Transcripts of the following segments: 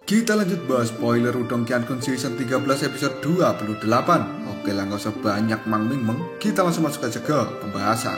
Kita lanjut bahas spoiler Udong Qiankun Season 13 episode 28. Oke lah, gak usah banyak mang-ming-meng, kita langsung masuk aja ke pembahasan.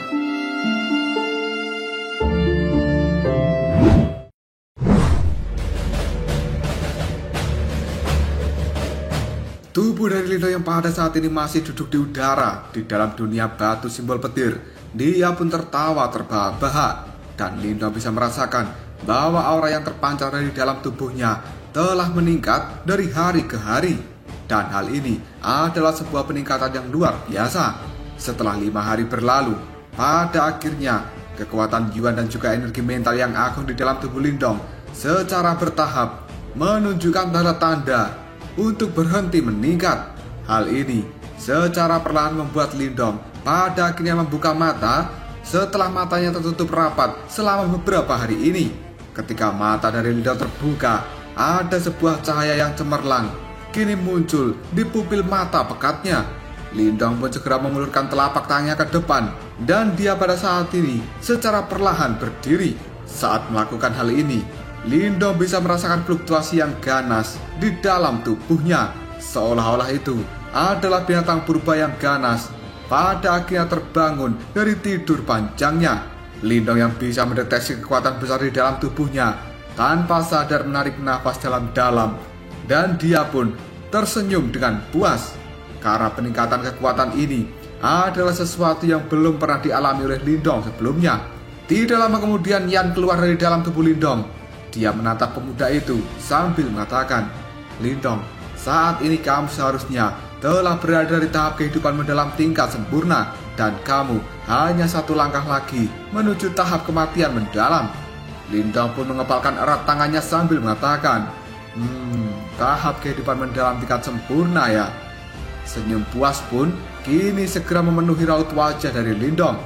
Tubuh dari Lindong yang pada saat ini masih duduk di udara di dalam dunia batu simbol petir. Dia pun tertawa terbahak-bahak, dan Lindong bisa merasakan bahwa aura yang terpancar dari dalam tubuhnya telah meningkat dari hari ke hari. Dan hal ini adalah sebuah peningkatan yang luar biasa. Setelah 5 hari berlalu, pada akhirnya kekuatan Yuan dan juga energi mental yang agung di dalam tubuh Lindong secara bertahap menunjukkan tanda-tanda untuk berhenti meningkat. Hal ini secara perlahan membuat Lindong pada akhirnya membuka mata setelah matanya tertutup rapat selama beberapa hari ini. Ketika mata dari Lindong terbuka, ada sebuah cahaya yang cemerlang kini muncul di pupil mata pekatnya. Lindong pun segera mengulurkan telapak tangannya ke depan, dan dia pada saat ini secara perlahan berdiri. Saat melakukan hal ini, Lindong bisa merasakan fluktuasi yang ganas di dalam tubuhnya, seolah-olah itu adalah binatang purba yang ganas pada akhirnya terbangun dari tidur panjangnya. Lindong yang bisa mendeteksi kekuatan besar di dalam tubuhnya tanpa sadar menarik nafas dalam-dalam, dan dia pun tersenyum dengan puas karena peningkatan kekuatan ini adalah sesuatu yang belum pernah dialami oleh Lindong sebelumnya. Tidak lama kemudian Yan keluar dari dalam tubuh Lindong. Dia menatap pemuda itu sambil mengatakan, "Lindong, saat ini kamu seharusnya telah berada di tahap kehidupan mendalam tingkat sempurna, dan kamu hanya satu langkah lagi menuju tahap kematian mendalam." Lindong pun mengepalkan erat tangannya sambil mengatakan, tahap kehidupan mendalam tingkat sempurna ya. Senyum puas pun kini segera memenuhi raut wajah dari Lindong.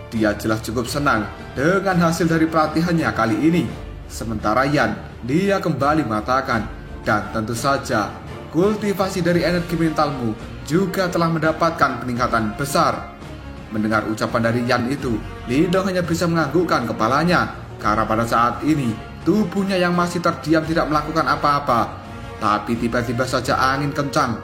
Dia jelas cukup senang dengan hasil dari pelatihannya kali ini. Sementara Yan, dia kembali mengatakan, dan tentu saja kultivasi dari energi mentalmu juga telah mendapatkan peningkatan besar. Mendengar ucapan dari Yan itu, Lindong hanya bisa menganggukkan kepalanya, karena pada saat ini tubuhnya yang masih terdiam tidak melakukan apa-apa. Tapi tiba-tiba saja angin kencang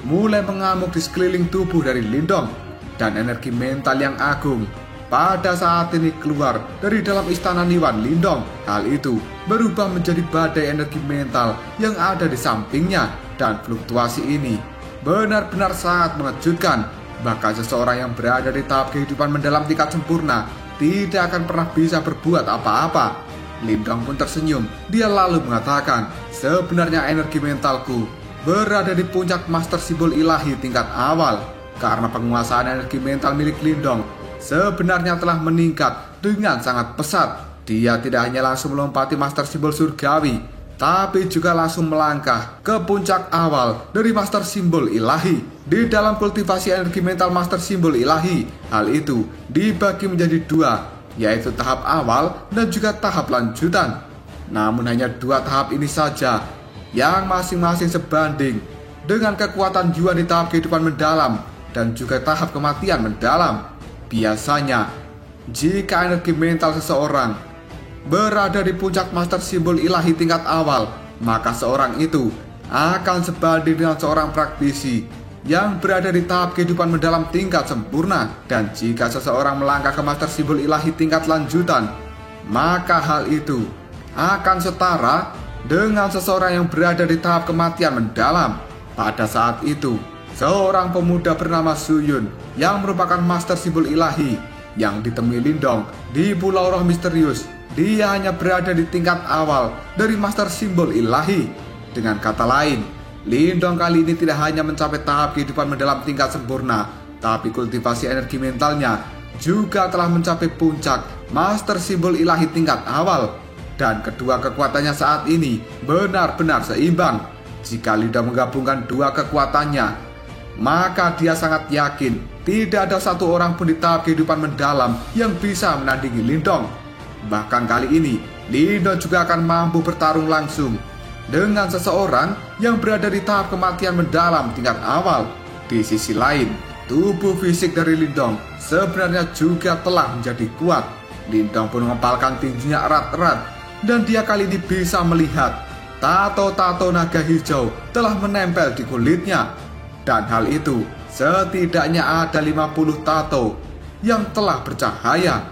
mulai mengamuk di sekeliling tubuh dari Lindong, dan energi mental yang agung pada saat ini keluar dari dalam istana Niwan Lindong. Hal itu berubah menjadi badai energi mental yang ada di sampingnya, dan fluktuasi ini benar-benar sangat mengejutkan. Bahkan seseorang yang berada di tahap kehidupan mendalam tingkat sempurna tidak akan pernah bisa berbuat apa-apa. Lindong pun tersenyum. Dia lalu mengatakan, sebenarnya energi mentalku berada di puncak master simbol ilahi tingkat awal. Karena penguasaan energi mental milik Lindong sebenarnya telah meningkat dengan sangat pesat. Dia tidak hanya langsung melompati master simbol surgawi, tapi juga langsung melangkah ke puncak awal dari master simbol ilahi. Di dalam kultivasi energi mental master simbol ilahi, hal itu dibagi menjadi 2, yaitu tahap awal dan juga tahap lanjutan. Namun hanya 2 tahap ini saja yang masing-masing sebanding dengan kekuatan Yuan di tahap kehidupan mendalam dan juga tahap kematian mendalam. Biasanya, jika energi mental seseorang berada di puncak master simbol ilahi tingkat awal, maka seorang itu akan sebanding dengan seorang praktisi yang berada di tahap kehidupan mendalam tingkat sempurna. Dan jika seseorang melangkah ke master simbol ilahi tingkat lanjutan, maka hal itu akan setara dengan seseorang yang berada di tahap kematian mendalam. Pada saat itu, seorang pemuda bernama Suyun yang merupakan master simbol ilahi yang ditemui Lindong di Pulau Roh Misterius, dia hanya berada di tingkat awal dari master simbol ilahi. Dengan kata lain, Lindong kali ini tidak hanya mencapai tahap kehidupan mendalam tingkat sempurna, tapi kultivasi energi mentalnya juga telah mencapai puncak master simbol ilahi tingkat awal. Dan kedua kekuatannya saat ini benar-benar seimbang. Jika Lindong menggabungkan 2 kekuatannya, maka dia sangat yakin tidak ada satu orang pun di tahap kehidupan mendalam yang bisa menandingi Lindong. Bahkan kali ini, Lindong juga akan mampu bertarung langsung dengan seseorang yang berada di tahap kematian mendalam tingkat awal. Di sisi lain, tubuh fisik dari Lindong sebenarnya juga telah menjadi kuat. Lindong pun mengepalkan tinjunya erat-erat, dan dia kali ini bisa melihat tato-tato naga hijau telah menempel di kulitnya. Dan hal itu setidaknya ada 50 tato yang telah bercahaya.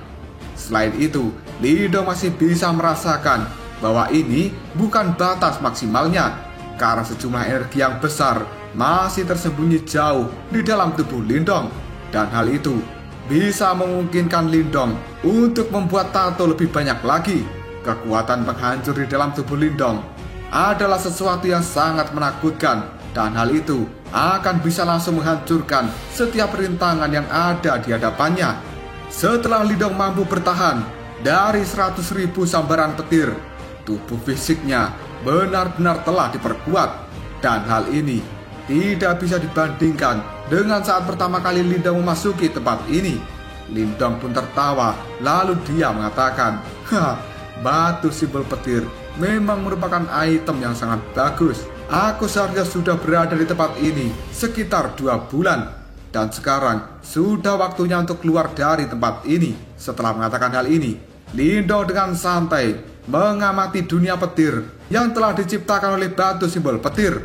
Selain itu, Lindong masih bisa merasakan bahwa ini bukan batas maksimalnya, karena sejumlah energi yang besar masih tersembunyi jauh di dalam tubuh Lindong. Dan hal itu bisa memungkinkan Lindong untuk membuat tato lebih banyak lagi. Kekuatan penghancur di dalam tubuh Lindong adalah sesuatu yang sangat menakutkan, dan hal itu akan bisa langsung menghancurkan setiap rintangan yang ada di hadapannya. Setelah Lindong mampu bertahan dari 100.000 sambaran petir, tubuh fisiknya benar-benar telah diperkuat. Dan hal ini tidak bisa dibandingkan dengan saat pertama kali Lindong memasuki tempat ini. Lindong pun tertawa, lalu dia mengatakan, batu simbol petir memang merupakan item yang sangat bagus. Aku seharusnya sudah berada di tempat ini sekitar 2 bulan. Dan sekarang sudah waktunya untuk keluar dari tempat ini. Setelah mengatakan hal ini, Lindong dengan santai mengamati dunia petir yang telah diciptakan oleh batu simbol petir.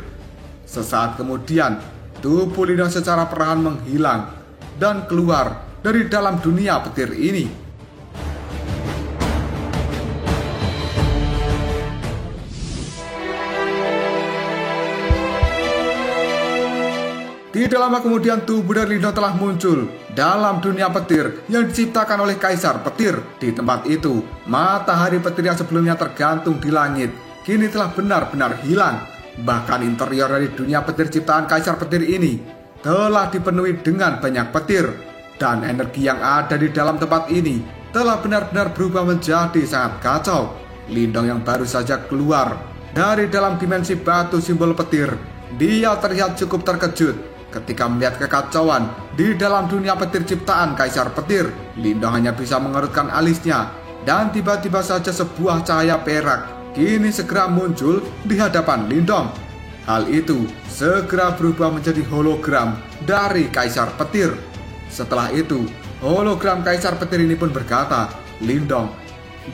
Sesaat kemudian, tubuh Lindong secara perlahan menghilang dan keluar dari dalam dunia petir ini. Tidak lama kemudian tubuh dari Lindong telah muncul dalam dunia petir yang diciptakan oleh Kaisar Petir. Di tempat itu, matahari petir yang sebelumnya tergantung di langit kini telah benar-benar hilang. Bahkan interior dari dunia petir ciptaan Kaisar Petir ini telah dipenuhi dengan banyak petir. Dan energi yang ada di dalam tempat ini telah benar-benar berubah menjadi sangat kacau. Lindong yang baru saja keluar dari dalam dimensi batu simbol petir, dia terlihat cukup terkejut ketika melihat kekacauan di dalam dunia petir ciptaan Kaisar Petir. Lindong hanya bisa mengerutkan alisnya, dan tiba-tiba saja sebuah cahaya perak kini segera muncul di hadapan Lindong. Hal itu segera berubah menjadi hologram dari Kaisar Petir. Setelah itu, hologram Kaisar Petir ini pun berkata, Lindong,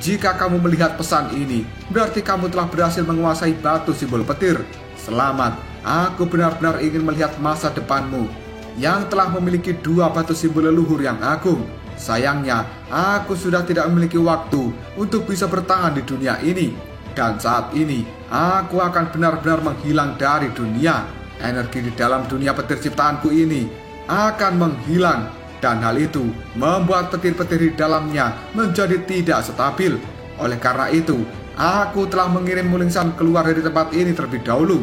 jika kamu melihat pesan ini, berarti kamu telah berhasil menguasai batu simbol petir. Selamat, aku benar-benar ingin melihat masa depanmu yang telah memiliki 2 batu simbol leluhur yang agung. Sayangnya, aku sudah tidak memiliki waktu untuk bisa bertahan di dunia ini. Dan saat ini, aku akan benar-benar menghilang dari dunia. Energi di dalam dunia petir ciptaanku ini akan menghilang. Dan hal itu membuat petir-petir di dalamnya menjadi tidak stabil. Oleh karena itu, aku telah mengirim Mulingsan keluar dari tempat ini terlebih dahulu.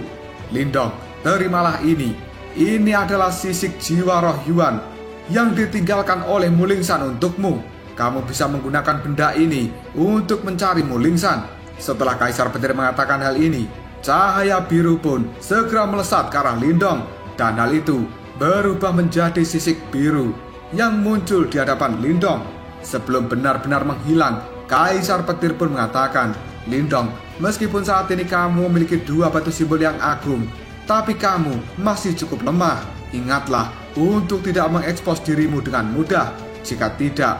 Lindong, terimalah ini. Ini adalah sisik jiwa roh Yuan yang ditinggalkan oleh Mulingsan untukmu. Kamu bisa menggunakan benda ini untuk mencari Mulingsan. Setelah Kaisar Petir mengatakan hal ini, cahaya biru pun segera melesat ke arah Lindong. Dan hal itu berubah menjadi sisik biru yang muncul di hadapan Lindong. Sebelum benar-benar menghilang, Kaisar Petir pun mengatakan, Lindong, meskipun saat ini kamu memiliki 2 batu simbol yang agung, tapi kamu masih cukup lemah. Ingatlah untuk tidak mengekspos dirimu dengan mudah. Jika tidak,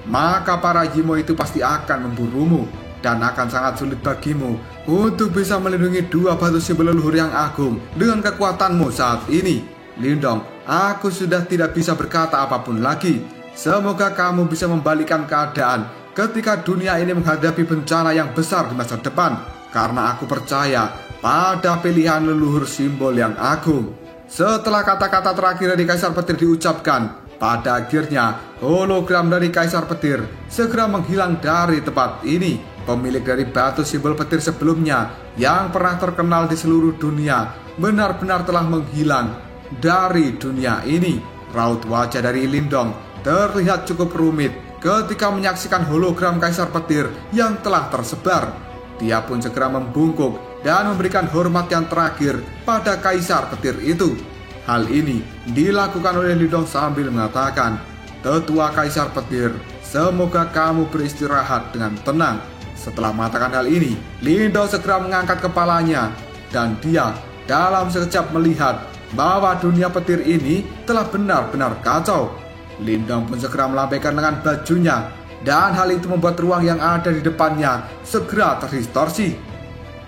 maka para Yimo itu pasti akan memburumu, dan akan sangat sulit bagimu untuk bisa melindungi 2 batu simbol leluhur yang agung dengan kekuatanmu saat ini. Lindong, aku sudah tidak bisa berkata apapun lagi. Semoga kamu bisa membalikkan keadaan ketika dunia ini menghadapi bencana yang besar di masa depan, karena aku percaya pada pilihan leluhur simbol yang agung. Setelah kata-kata terakhir dari Kaisar Petir diucapkan, pada akhirnya hologram dari Kaisar Petir segera menghilang dari tempat ini. Pemilik dari batu simbol petir sebelumnya yang pernah terkenal di seluruh dunia benar-benar telah menghilang dari dunia ini. Raut wajah dari Lindong terlihat cukup rumit ketika menyaksikan hologram Kaisar Petir yang telah tersebar. Dia pun segera membungkuk dan memberikan hormat yang terakhir pada Kaisar Petir itu. Hal ini dilakukan oleh Lindong sambil mengatakan, Tetua Kaisar Petir, semoga kamu beristirahat dengan tenang. Setelah mengatakan hal ini, Lindong segera mengangkat kepalanya, dan dia dalam sekejap melihat bahwa dunia petir ini telah benar-benar kacau. Lindong pun segera melambaikan lengan bajunya, dan hal itu membuat ruang yang ada di depannya segera terdistorsi.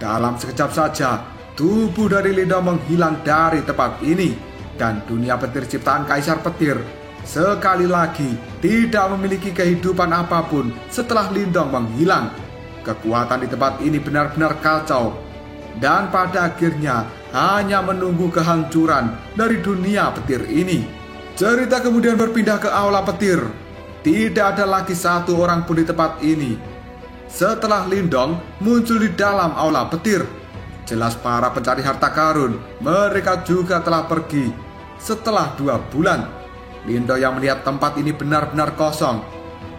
Dalam sekejap saja, tubuh dari Lindong menghilang dari tempat ini, dan dunia petir ciptaan Kaisar Petir sekali lagi tidak memiliki kehidupan apapun setelah Lindong menghilang. Kekuatan di tempat ini benar-benar kacau, dan pada akhirnya hanya menunggu kehancuran dari dunia petir ini. Cerita kemudian berpindah ke aula petir. Tidak ada lagi satu orang pun di tempat ini. Setelah Lindong muncul di dalam aula petir, jelas para pencari harta karun mereka juga telah pergi. Setelah 2 bulan, Lindong yang melihat tempat ini benar-benar kosong.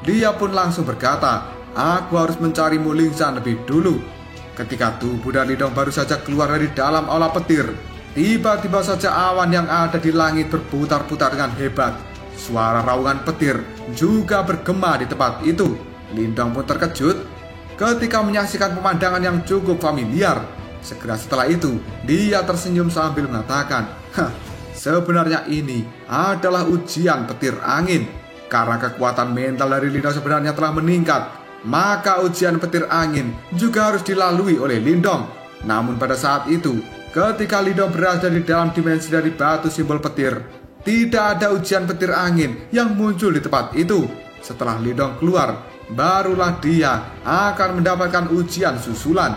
Dia pun langsung berkata, "Aku harus mencari Mulingsan lebih dulu." Ketika tubuh dari Lindong baru saja keluar dari dalam aula petir, tiba-tiba saja awan yang ada di langit berputar-putar dengan hebat. Suara raungan petir juga bergema di tempat itu. Lindong pun terkejut ketika menyaksikan pemandangan yang cukup familiar. Segera setelah itu, dia tersenyum sambil mengatakan, sebenarnya ini adalah ujian petir angin. Karena kekuatan mental dari Lindong sebenarnya telah meningkat, maka ujian petir angin juga harus dilalui oleh Lindong. Namun pada saat itu, ketika Lindong berada di dalam dimensi dari batu simbol petir, tidak ada ujian petir angin yang muncul di tempat itu. Setelah Lindong keluar, barulah dia akan mendapatkan ujian susulan.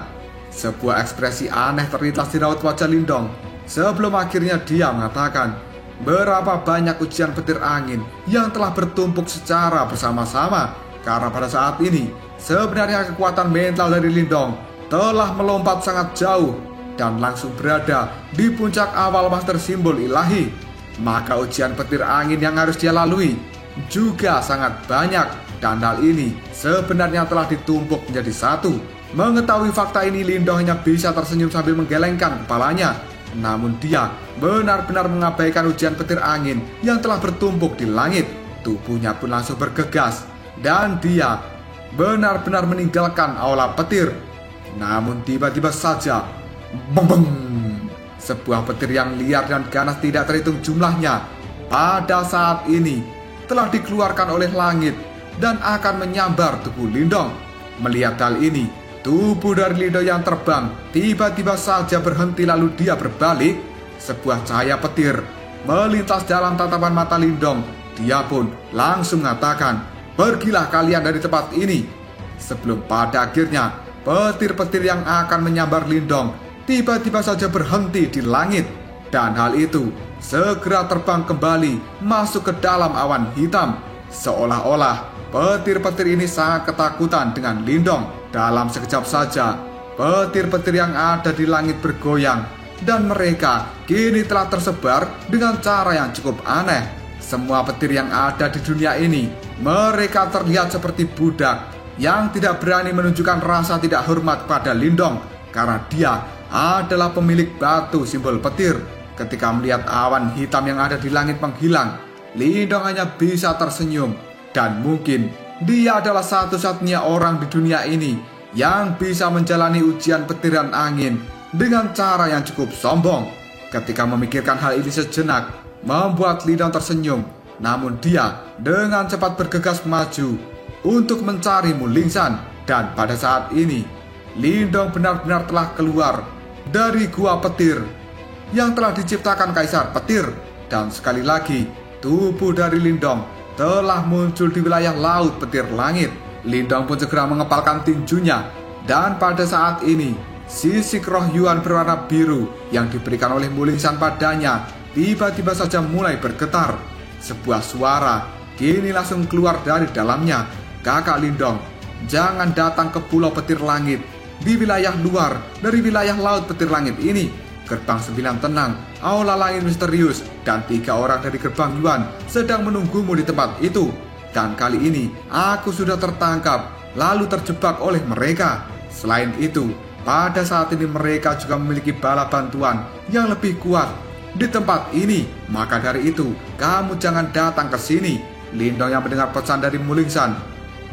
Sebuah ekspresi aneh terlintas di raut wajah Lindong sebelum akhirnya dia mengatakan, berapa banyak ujian petir angin yang telah bertumpuk secara bersama-sama. Karena pada saat ini, sebenarnya kekuatan mental dari Lindong telah melompat sangat jauh dan langsung berada di puncak awal master simbol ilahi. Maka ujian petir angin yang harus dia lalui juga sangat banyak, dan hal ini sebenarnya telah ditumpuk menjadi satu. Mengetahui fakta ini, Lindong hanya bisa tersenyum sambil menggelengkan kepalanya. Namun dia benar-benar mengabaikan ujian petir angin yang telah bertumpuk di langit. Tubuhnya pun langsung bergegas, dan dia benar-benar meninggalkan aula petir. Namun tiba-tiba saja, beng! Sebuah petir yang liar dan ganas tidak terhitung jumlahnya pada saat ini telah dikeluarkan oleh langit dan akan menyambar tubuh Lindong. Melihat hal ini, tubuh dari Lindong yang terbang tiba-tiba saja berhenti, lalu dia berbalik. Sebuah cahaya petir melintas dalam tatapan mata Lindong. Dia pun langsung mengatakan, "Pergilah kalian dari tempat ini." Sebelum pada akhirnya petir-petir yang akan menyambar Lindong tiba-tiba saja berhenti di langit, dan hal itu segera terbang kembali masuk ke dalam awan hitam. Seolah-olah petir-petir ini sangat ketakutan dengan Lindong. Dalam sekejap saja, petir-petir yang ada di langit bergoyang, dan mereka kini telah tersebar dengan cara yang cukup aneh. Semua petir yang ada di dunia ini, mereka terlihat seperti budak yang tidak berani menunjukkan rasa tidak hormat pada Lindong, karena dia adalah pemilik batu simbol petir. Ketika melihat awan hitam yang ada di langit menghilang, Lindong hanya bisa tersenyum, dan mungkin dia adalah satu-satunya orang di dunia ini yang bisa menjalani ujian petiran angin dengan cara yang cukup sombong. Ketika memikirkan hal ini sejenak, membuat Lindong tersenyum. Namun dia dengan cepat bergegas maju untuk mencari Mulingsan. Dan pada saat ini, Lindong benar-benar telah keluar dari gua petir yang telah diciptakan Kaisar Petir. Dan sekali lagi, tubuh dari Lindong telah muncul di wilayah laut petir langit. Lindong pun segera mengepalkan tinjunya, dan pada saat ini sisik roh Yuan berwarna biru yang diberikan oleh Mulingsan padanya tiba-tiba saja mulai bergetar. Sebuah suara kini langsung keluar dari dalamnya, "Kakak Lindong, jangan datang ke pulau petir langit di wilayah luar dari wilayah laut petir langit ini. Gerbang 9 tenang, aula langit misterius, dan 3 orang dari gerbang Yuan sedang menunggumu di tempat itu. Dan kali ini aku sudah tertangkap lalu terjebak oleh mereka. Selain itu, pada saat ini mereka juga memiliki bala bantuan yang lebih kuat di tempat ini. Maka dari itu, kamu jangan datang ke sini." Lindong yang mendengar pesan dari Mulingsan,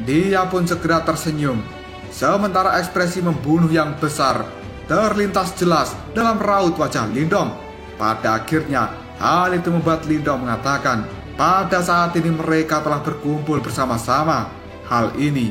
dia pun segera tersenyum. Sementara ekspresi membunuh yang besar terlintas jelas dalam raut wajah Lindong. Pada akhirnya, hal itu membuat Lindong mengatakan, pada saat ini mereka telah berkumpul bersama-sama. Hal ini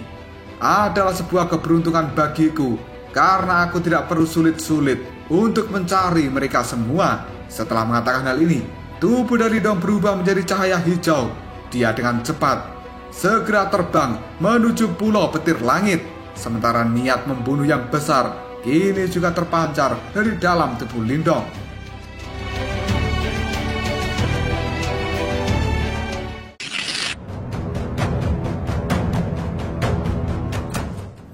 adalah sebuah keberuntungan bagiku karena aku tidak perlu sulit-sulit untuk mencari mereka semua." Setelah mengatakan hal ini, tubuh dari Lindong berubah menjadi cahaya hijau. Dia dengan cepat segera terbang menuju Pulau Petir Langit. Sementara niat membunuh yang besar kini juga terpancar dari dalam tubuh Lindong.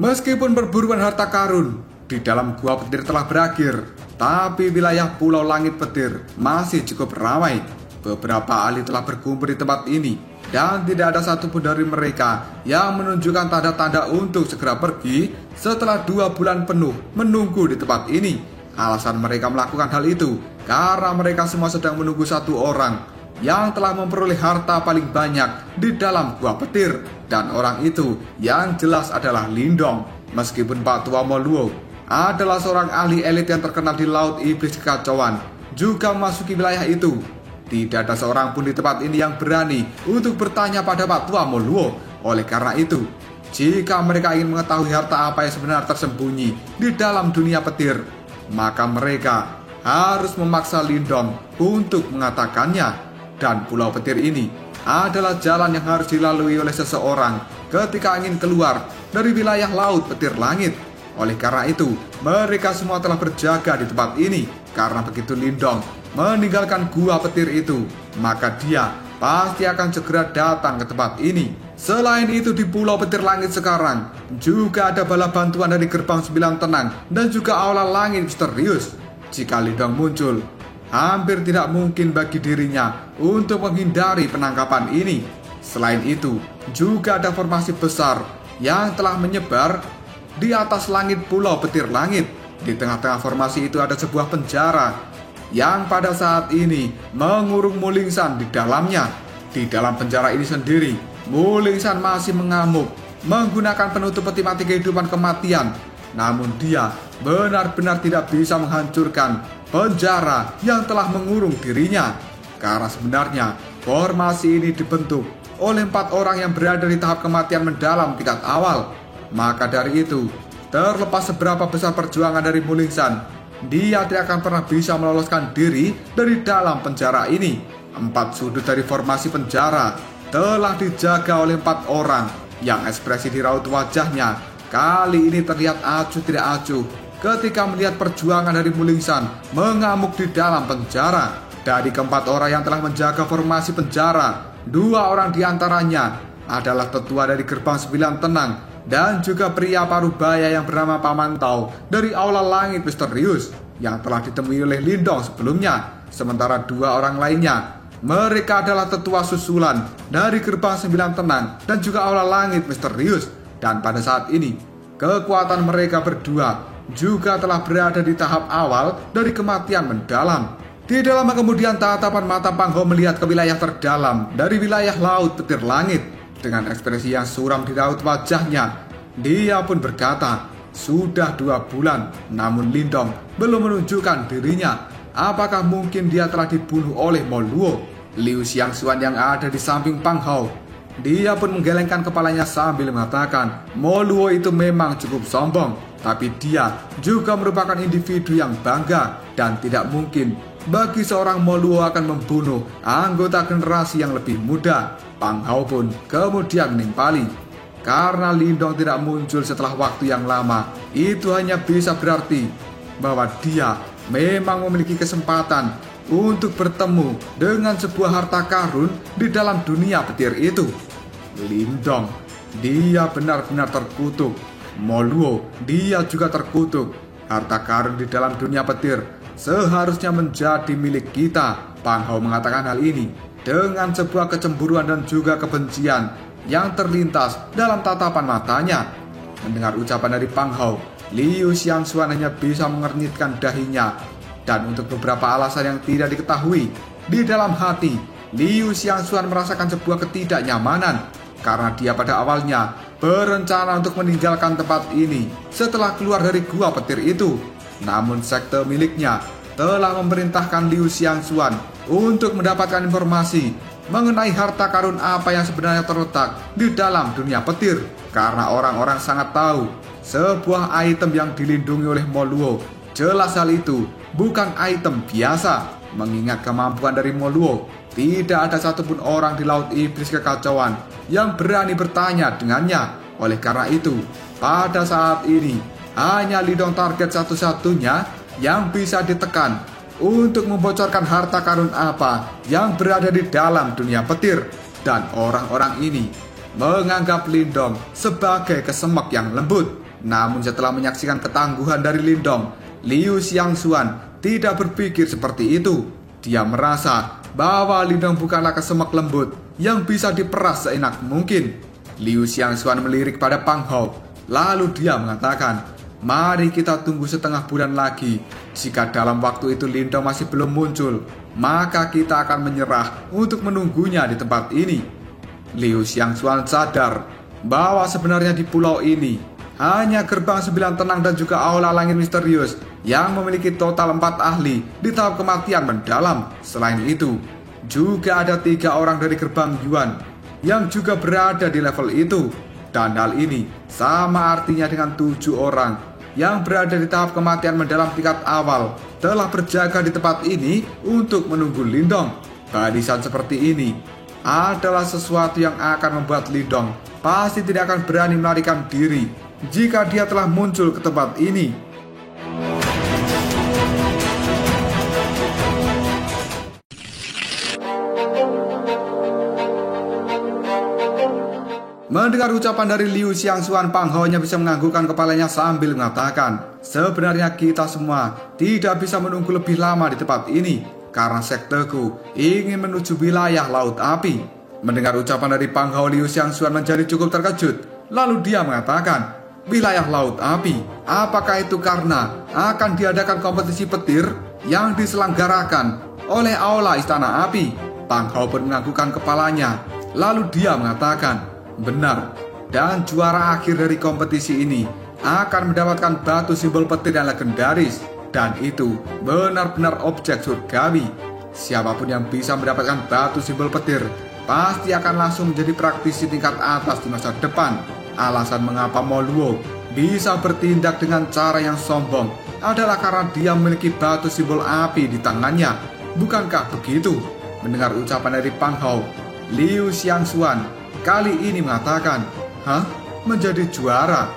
Meskipun perburuan harta karun di dalam Gua Petir telah berakhir, tapi wilayah Pulau Langit Petir masih cukup ramai. Beberapa ahli telah berkumpul di tempat ini, dan tidak ada satupun dari mereka yang menunjukkan tanda-tanda untuk segera pergi setelah 2 bulan penuh menunggu di tempat ini. Alasan mereka melakukan hal itu karena mereka semua sedang menunggu satu orang yang telah memperoleh harta paling banyak di dalam Gua Petir, dan orang itu yang jelas adalah Lindong. Meskipun Pak Tua Moluo adalah seorang ahli elit yang terkenal di Laut Iblis Kekacauan juga memasuki wilayah itu, tidak ada seorang pun di tempat ini yang berani untuk bertanya pada Pak Tua Moluo. Oleh karena itu, jika mereka ingin mengetahui harta apa yang sebenarnya tersembunyi di dalam dunia petir, maka mereka harus memaksa Lindong untuk mengatakannya. Dan Pulau Petir ini adalah jalan yang harus dilalui oleh seseorang ketika ingin keluar dari wilayah Laut Petir Langit. Oleh karena itu, mereka semua telah berjaga di tempat ini, karena begitu Lindong meninggalkan Gua Petir itu, maka dia pasti akan segera datang ke tempat ini. Selain itu, di Pulau Petir Langit sekarang juga ada bala bantuan dari Gerbang 9 Tenang dan juga Aula Langit Misterius. Jika Lindong muncul, hampir tidak mungkin bagi dirinya untuk menghindari penangkapan ini. Selain itu, juga ada formasi besar yang telah menyebar di atas langit Pulau Petir Langit. Di tengah-tengah formasi itu ada sebuah penjara yang pada saat ini mengurung Mulingsan di dalamnya. Di dalam penjara ini sendiri, Mulingsan masih mengamuk menggunakan penutup peti mati kehidupan kematian. Namun dia benar-benar tidak bisa menghancurkan penjara yang telah mengurung dirinya, karena sebenarnya formasi ini dibentuk oleh 4 orang yang berada di tahap kematian mendalam tingkat awal. Maka dari itu, terlepas seberapa besar perjuangan dari Mulingsan, dia tidak akan pernah bisa meloloskan diri dari dalam penjara ini. 4 sudut dari formasi penjara telah dijaga oleh 4 orang yang ekspresi di raut wajahnya kali ini terlihat acuh tidak acuh ketika melihat perjuangan dari Mulingsan mengamuk di dalam penjara. Dari keempat orang yang telah menjaga formasi penjara, 2 orang diantaranya adalah tetua dari Gerbang 9 Tenang dan juga pria parubaya yang bernama Pamantau dari Aula Langit Misterius yang telah ditemui oleh Lindong sebelumnya. Sementara 2 orang lainnya, mereka adalah tetua susulan dari Gerbang 9 Tenang dan juga Aula Langit Misterius. Dan pada saat ini, kekuatan mereka berdua juga telah berada di tahap awal dari kematian mendalam. Tidak lama kemudian, tatapan mata Pang Hao melihat ke wilayah terdalam dari wilayah Laut Petir Langit. Dengan ekspresi yang suram di raut wajahnya, dia pun berkata, "Sudah 2 bulan, namun Lindong belum menunjukkan dirinya. Apakah mungkin dia telah dibunuh oleh Moluo?" Liu Xiangxuan yang ada di samping Pang Hao, dia pun menggelengkan kepalanya sambil mengatakan, "Moluo itu memang cukup sombong, tapi dia juga merupakan individu yang bangga dan tidak mungkin bagi seorang Moluo akan membunuh anggota generasi yang lebih muda." Pang Hao pun kemudian menimpali, karena Lindong tidak muncul setelah waktu yang lama, itu hanya bisa berarti bahwa dia memang memiliki kesempatan untuk bertemu dengan sebuah harta karun di dalam dunia petir itu. Lindong, dia benar-benar terkutuk. Moluo, dia juga terkutuk. Harta karun di dalam dunia petir seharusnya menjadi milik kita. Pang Hao mengatakan hal ini dengan sebuah kecemburuan dan juga kebencian yang terlintas dalam tatapan matanya. Mendengar ucapan dari Pang Hao, Liu Xiangxuan hanya bisa mengernyitkan dahinya. Dan untuk beberapa alasan yang tidak diketahui, di dalam hati Liu Xiangxuan merasakan sebuah ketidaknyamanan, karena dia pada awalnya berencana untuk meninggalkan tempat ini setelah keluar dari gua petir itu. Namun sekte miliknya telah memerintahkan Liu Xiangxuan untuk mendapatkan informasi mengenai harta karun apa yang sebenarnya terletak di dalam dunia petir. Karena orang-orang sangat tahu sebuah item yang dilindungi oleh Moluo. Jelas hal itu bukan item biasa. Mengingat kemampuan dari Moluo, tidak ada satupun orang di Laut Iblis Kekacauan yang berani bertanya dengannya. Oleh karena itu, pada saat ini hanya Lindong target satu-satunya yang bisa ditekan untuk membocorkan harta karun apa yang berada di dalam dunia petir. Dan orang-orang ini menganggap Lindong sebagai kesemek yang lembut. Namun setelah menyaksikan ketangguhan dari Lindong, Liu Xiangxuan tidak berpikir seperti itu. Dia merasa bahwa Lindong bukanlah kesemek lembut yang bisa diperas seenak mungkin. Liu Xiangxuan melirik pada Pang Hao. Lalu dia mengatakan, "Mari kita tunggu setengah bulan lagi. Jika dalam waktu itu Lindong masih belum muncul, maka kita akan menyerah untuk menunggunya di tempat ini." Liu Xiangxuan sadar bahwa sebenarnya di pulau ini hanya gerbang 9 tenang dan juga aula langit misterius yang memiliki total 4 ahli di tahap kematian mendalam. Selain itu, juga ada 3 orang dari gerbang Yuan yang juga berada di level itu. Dan hal ini sama artinya dengan 7 orang yang berada di tahap kematian mendalam tingkat awal telah berjaga di tempat ini untuk menunggu Lindong. Barisan seperti ini adalah sesuatu yang akan membuat Lindong pasti tidak akan berani melarikan diri jika dia telah muncul ke tempat ini. Mendengar ucapan dari Liu Xiangxuan, Pang Hao hanya bisa menganggukkan kepalanya sambil mengatakan, "Sebenarnya kita semua tidak bisa menunggu lebih lama di tempat ini karena sekteku ingin menuju wilayah Laut Api." Mendengar ucapan dari Pang Hao, Liu Xiangxuan menjadi cukup terkejut. Lalu dia mengatakan, "Wilayah Laut Api? Apakah itu karena akan diadakan kompetisi petir yang diselenggarakan oleh Aula Istana Api?" Pang Hao pun menganggukkan kepalanya. Lalu dia mengatakan, "Benar, dan juara akhir dari kompetisi ini akan mendapatkan batu simbol petir yang legendaris. Dan itu benar-benar objek surgawi. Siapapun yang bisa mendapatkan batu simbol petir pasti akan langsung menjadi praktisi tingkat atas di masa depan." Alasan mengapa Moluo bisa bertindak dengan cara yang sombong adalah karena dia memiliki batu simbol api di tangannya. Bukankah begitu? Mendengar ucapan dari Pang Hao, Liu Xiangxuan kali ini mengatakan, "Hah? Menjadi juara?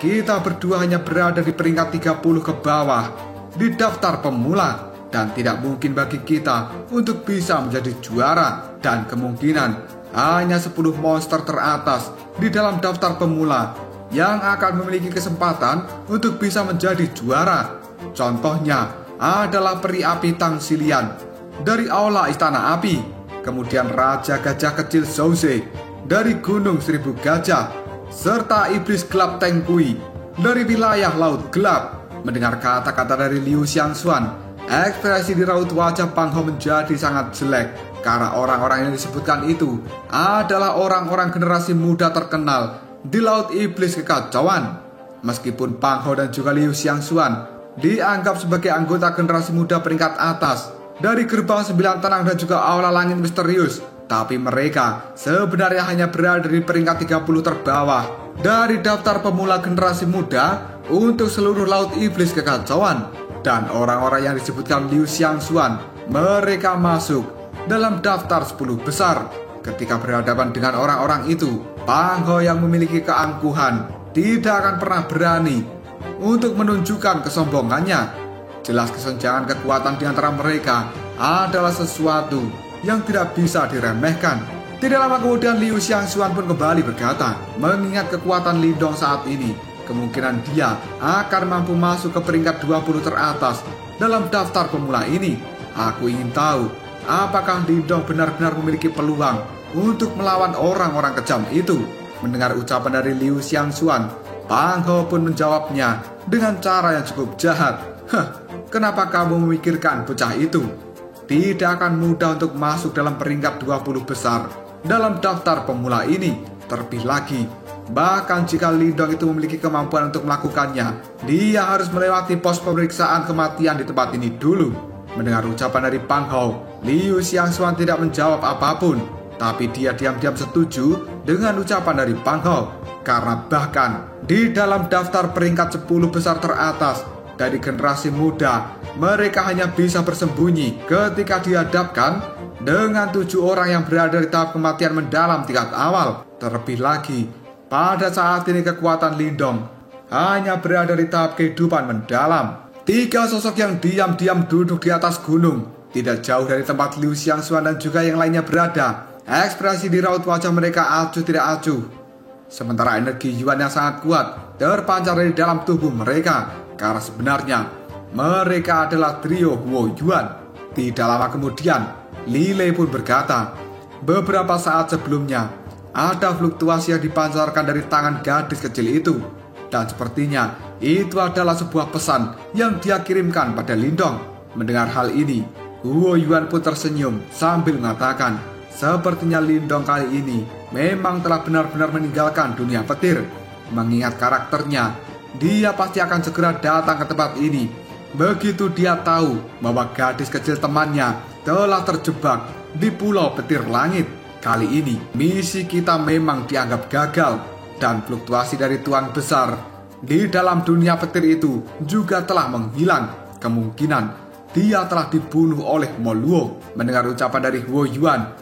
Kita berdua hanya berada di peringkat 30 ke bawah di daftar pemula, dan tidak mungkin bagi kita untuk bisa menjadi juara, dan kemungkinan hanya 10 monster teratas di dalam daftar pemula yang akan memiliki kesempatan untuk bisa menjadi juara. Contohnya adalah peri api Tang Xilian dari Aula Istana Api, kemudian Raja Gajah Kecil Zhouze dari Gunung Seribu Gajah, serta Iblis Gelap Teng Kui dari wilayah Laut Gelap." Mendengar kata-kata dari Liu Xiangxuan, ekspresi di raut wajah Pang Hao menjadi sangat jelek, karena orang-orang yang disebutkan itu adalah orang-orang generasi muda terkenal di Laut Iblis Kekacauan. Meskipun Pang Hao dan juga Liu Xiangxuan dianggap sebagai anggota generasi muda peringkat atas dari gerbang 9 tenang dan juga aula langit misterius, tapi mereka sebenarnya hanya berada di peringkat 30 terbawah dari daftar pemula generasi muda untuk seluruh Laut Iblis Kekacauan. Dan orang-orang yang disebutkan Liu Xiangxuan, mereka masuk dalam daftar 10 besar. Ketika berhadapan dengan orang-orang itu, Pang Hao yang memiliki keangkuhan tidak akan pernah berani untuk menunjukkan kesombongannya. Jelas kesenjangan kekuatan di antara mereka adalah sesuatu yang tidak bisa diremehkan. Tidak lama kemudian Liu Xiangxuan pun kembali berkata, mengingat kekuatan Lindong saat ini, kemungkinan dia akan mampu masuk ke peringkat 20 teratas dalam daftar pemula ini. Aku ingin tahu, apakah Lindong benar-benar memiliki peluang untuk melawan orang-orang kejam itu? Mendengar ucapan dari Liu Xiangxuan, Pang Hao pun menjawabnya dengan cara yang cukup jahat. Kenapa kamu memikirkan bocah itu? Tidak akan mudah untuk masuk dalam peringkat 20 besar dalam daftar pemula ini. Terlebih lagi, bahkan jika Lindong itu memiliki kemampuan untuk melakukannya, dia harus melewati pos pemeriksaan kematian di tempat ini dulu. Mendengar ucapan dari Pang Hao, Liu Xiangxuan tidak menjawab apapun, tapi dia diam-diam setuju dengan ucapan dari Pang Hao. Karena bahkan di dalam daftar peringkat 10 besar teratas dari generasi muda, mereka hanya bisa bersembunyi ketika dihadapkan dengan 7 orang yang berada di tahap kematian mendalam tingkat awal. Terlebih lagi, pada saat ini kekuatan Lindong hanya berada di tahap kehidupan mendalam. 3 sosok yang diam-diam duduk di atas gunung, tidak jauh dari tempat Liu Xiangxuan dan juga yang lainnya berada. Ekspresi di raut wajah mereka acuh tidak acuh. Sementara energi Yuan yang sangat kuat terpancar dari dalam tubuh mereka, karena sebenarnya mereka adalah trio Huo Yuan. Tidak lama kemudian, Li Lei pun berkata, beberapa saat sebelumnya ada fluktuasi yang dipancarkan dari tangan gadis kecil itu. Dan sepertinya itu adalah sebuah pesan yang dia kirimkan pada Lindong. Mendengar hal ini, Huo Yuan pun tersenyum sambil mengatakan, sepertinya Lindong kali ini memang telah benar-benar meninggalkan dunia petir. Mengingat karakternya, dia pasti akan segera datang ke tempat ini. Begitu dia tahu bahwa gadis kecil temannya telah terjebak di Pulau Petir Langit. Kali ini, misi kita memang dianggap gagal. Dan fluktuasi dari Tuan Besar di dalam dunia petir itu juga telah menghilang. Kemungkinan dia telah dibunuh oleh Mo Luo. Mendengar ucapan dari Huo Yuan,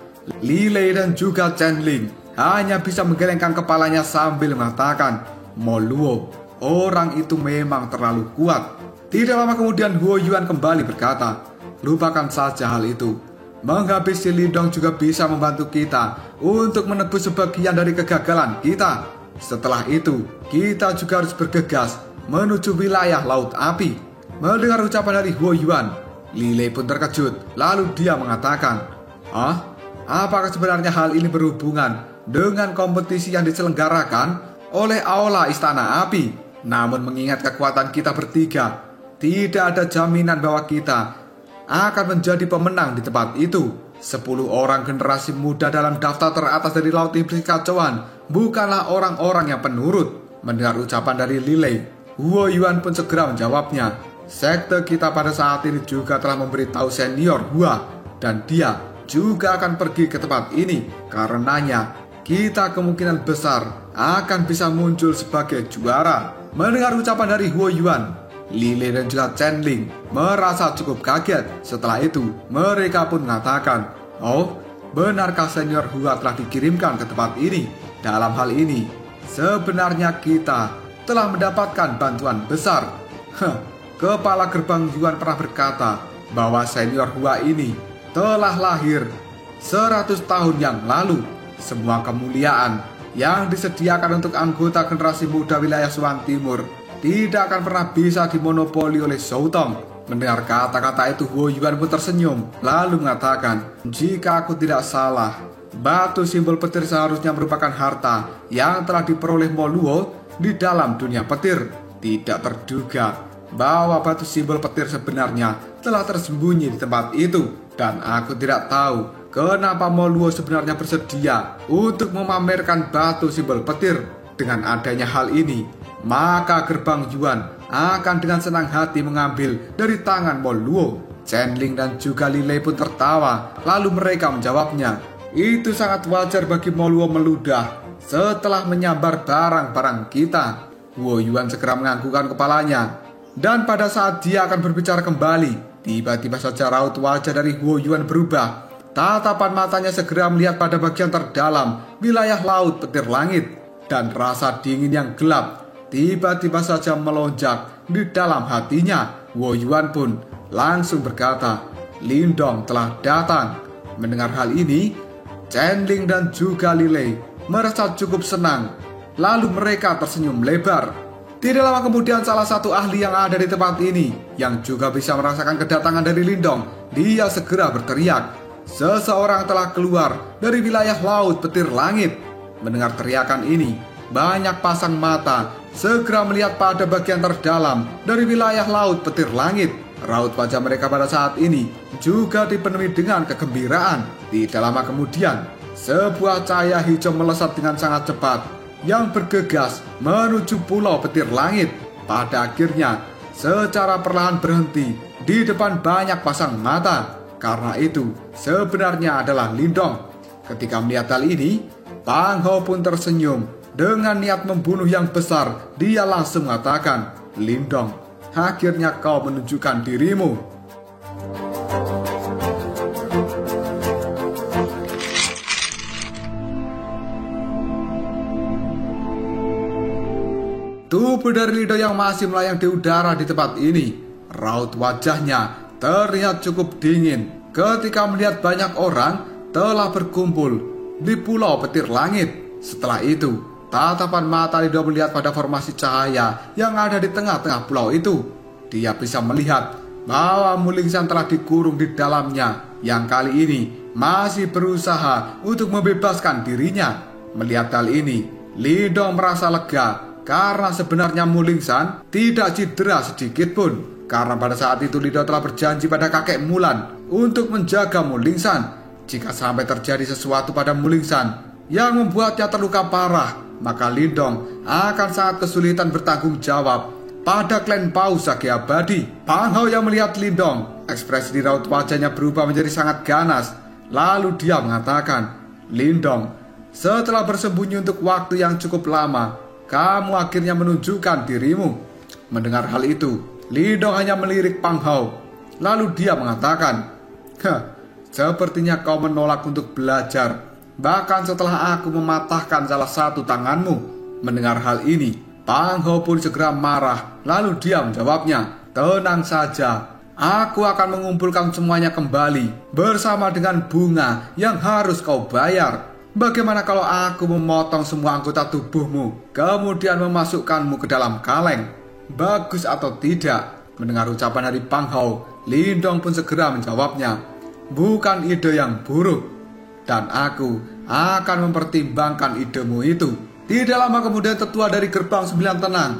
Li Lei dan juga Chen Ling hanya bisa menggelengkan kepalanya sambil mengatakan, Mo Luo, orang itu memang terlalu kuat. Tidak lama kemudian Huo Yuan kembali berkata, lupakan saja hal itu. Menghabisi Lindong juga bisa membantu kita untuk menebus sebagian dari kegagalan kita. Setelah itu, kita juga harus bergegas menuju wilayah Laut Api. Mendengar ucapan dari Huo Yuan, Li Lei pun terkejut. Lalu dia mengatakan, apakah sebenarnya hal ini berhubungan dengan kompetisi yang diselenggarakan oleh Aula Istana Api? Namun mengingat kekuatan kita bertiga, tidak ada jaminan bahwa kita akan menjadi pemenang di tempat itu. 10 orang generasi muda dalam daftar teratas dari Laut Iblis Kacauan bukanlah orang-orang yang penurut. Mendengar ucapan dari Li Lei, Huo Yuan pun segera menjawabnya. Sekte kita pada saat ini juga telah memberitahu senior Hua, dan dia juga akan pergi ke tempat ini. Karenanya, kita kemungkinan besar akan bisa muncul sebagai juara. Mendengar ucapan dari Huo Yuan, Li Lei dan juga Chen Ling merasa cukup kaget. Setelah itu, mereka pun mengatakan, benarkah senior Hua telah dikirimkan ke tempat ini? Dalam hal ini, sebenarnya kita telah mendapatkan bantuan besar. Kepala gerbang Yuan pernah berkata bahwa senior Hua ini telah lahir 100 tahun yang lalu. Semua kemuliaan yang disediakan untuk anggota generasi muda wilayah Swan Timur tidak akan pernah bisa dimonopoli oleh Zhou Tong. Mendengar kata-kata itu, Huo Yuan pun tersenyum, lalu mengatakan, jika aku tidak salah, batu simbol petir seharusnya merupakan harta yang telah diperoleh Mo Luo di dalam dunia petir. Tidak terduga bahwa batu simbol petir sebenarnya telah tersembunyi di tempat itu. Dan aku tidak tahu kenapa Mo Luo sebenarnya bersedia untuk memamerkan batu simbol petir. Dengan adanya hal ini, maka gerbang Yuan akan dengan senang hati mengambil dari tangan Mo Luo. Chen Ling dan juga Li Lei pun tertawa, lalu mereka menjawabnya, itu sangat wajar bagi Mo Luo meludah setelah menyambar barang-barang kita. Huo Yuan segera menganggukkan kepalanya, dan pada saat dia akan berbicara kembali, tiba-tiba saja raut wajah dari Huo Yuan berubah. Tatapan matanya segera melihat pada bagian terdalam wilayah Laut Petir Langit. Dan rasa dingin yang gelap tiba-tiba saja melonjak di dalam hatinya. Huo Yuan pun langsung berkata, Lindong telah datang. Mendengar hal ini, Chen Ling dan juga Li Lei merasa cukup senang. Lalu mereka tersenyum lebar. Tidak lama kemudian salah satu ahli yang ada di tempat ini, yang juga bisa merasakan kedatangan dari Lindong, dia segera berteriak, seseorang telah keluar dari wilayah Laut Petir Langit. Mendengar teriakan ini, banyak pasang mata segera melihat pada bagian terdalam dari wilayah Laut Petir Langit. Raut wajah mereka pada saat ini juga dipenuhi dengan kegembiraan. Tidak lama kemudian, sebuah cahaya hijau melesat dengan sangat cepat yang bergegas menuju Pulau Petir Langit. Pada akhirnya, secara perlahan berhenti di depan banyak pasang mata. Karena itu, sebenarnya adalah Lindong. Ketika melihat hal ini, Pang Hao pun tersenyum, Dengan niat membunuh yang besar, dia langsung mengatakan, "Lindong, akhirnya kau menunjukkan dirimu." Tubuh dari Lindong yang masih melayang di udara di tempat ini, raut wajahnya terlihat cukup dingin ketika melihat banyak orang telah berkumpul di Pulau Petir Langit. Setelah itu, tatapan mata Lindong melihat pada formasi cahaya yang ada di tengah-tengah pulau itu. Dia bisa melihat bahwa Mulingsan telah dikurung di dalamnya, yang kali ini masih berusaha untuk membebaskan dirinya. Melihat hal ini, Lindong merasa lega karena sebenarnya Mulingsan tidak cedera sedikit pun. Karena pada saat itu Lindong telah berjanji pada kakek Mulan untuk menjaga Mulingsan. Jika sampai terjadi sesuatu pada Mulingsan yang membuatnya terluka parah, maka Lindong akan sangat kesulitan bertanggung jawab pada klan Paus Sage Abadi. Pang Hao yang melihat Lindong, ekspresi di raut wajahnya berubah menjadi sangat ganas. Lalu dia mengatakan, "Lindong, setelah bersembunyi untuk waktu yang cukup lama, kamu akhirnya menunjukkan dirimu." Mendengar hal itu, Lindong hanya melirik Pang Hao. Lalu dia mengatakan, "Sepertinya kau menolak untuk belajar, bahkan setelah aku mematahkan salah satu tanganmu." Mendengar hal ini, Pang Hao pun segera marah. Lalu dia menjawabnya, "Tenang saja, aku akan mengumpulkan semuanya kembali bersama dengan bunga yang harus kau bayar. Bagaimana kalau aku memotong semua anggota tubuhmu, kemudian memasukkanmu ke dalam kaleng? Bagus atau tidak?" Mendengar ucapan dari Pang Hao, Lindong pun segera menjawabnya, "Bukan ide yang buruk, dan aku akan mempertimbangkan idemu itu." Tidak lama kemudian tetua dari gerbang 9 tenang.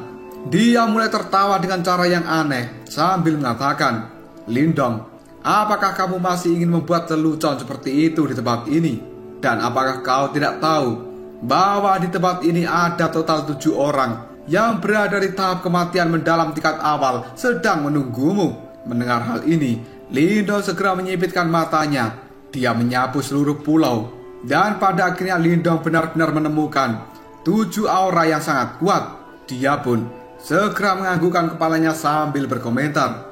Dia mulai tertawa dengan cara yang aneh sambil mengatakan, "Lindong, apakah kamu masih ingin membuat lelucon seperti itu di tempat ini? Dan apakah kau tidak tahu bahwa di tempat ini ada total 7 orang yang berada di tahap kematian mendalam tingkat awal sedang menunggumu?" Mendengar hal ini, Lindong segera menyipitkan matanya. Dia menyapu seluruh pulau, dan pada akhirnya Lindong benar-benar menemukan 7 aura yang sangat kuat. Dia pun segera menganggukkan kepalanya sambil berkomentar,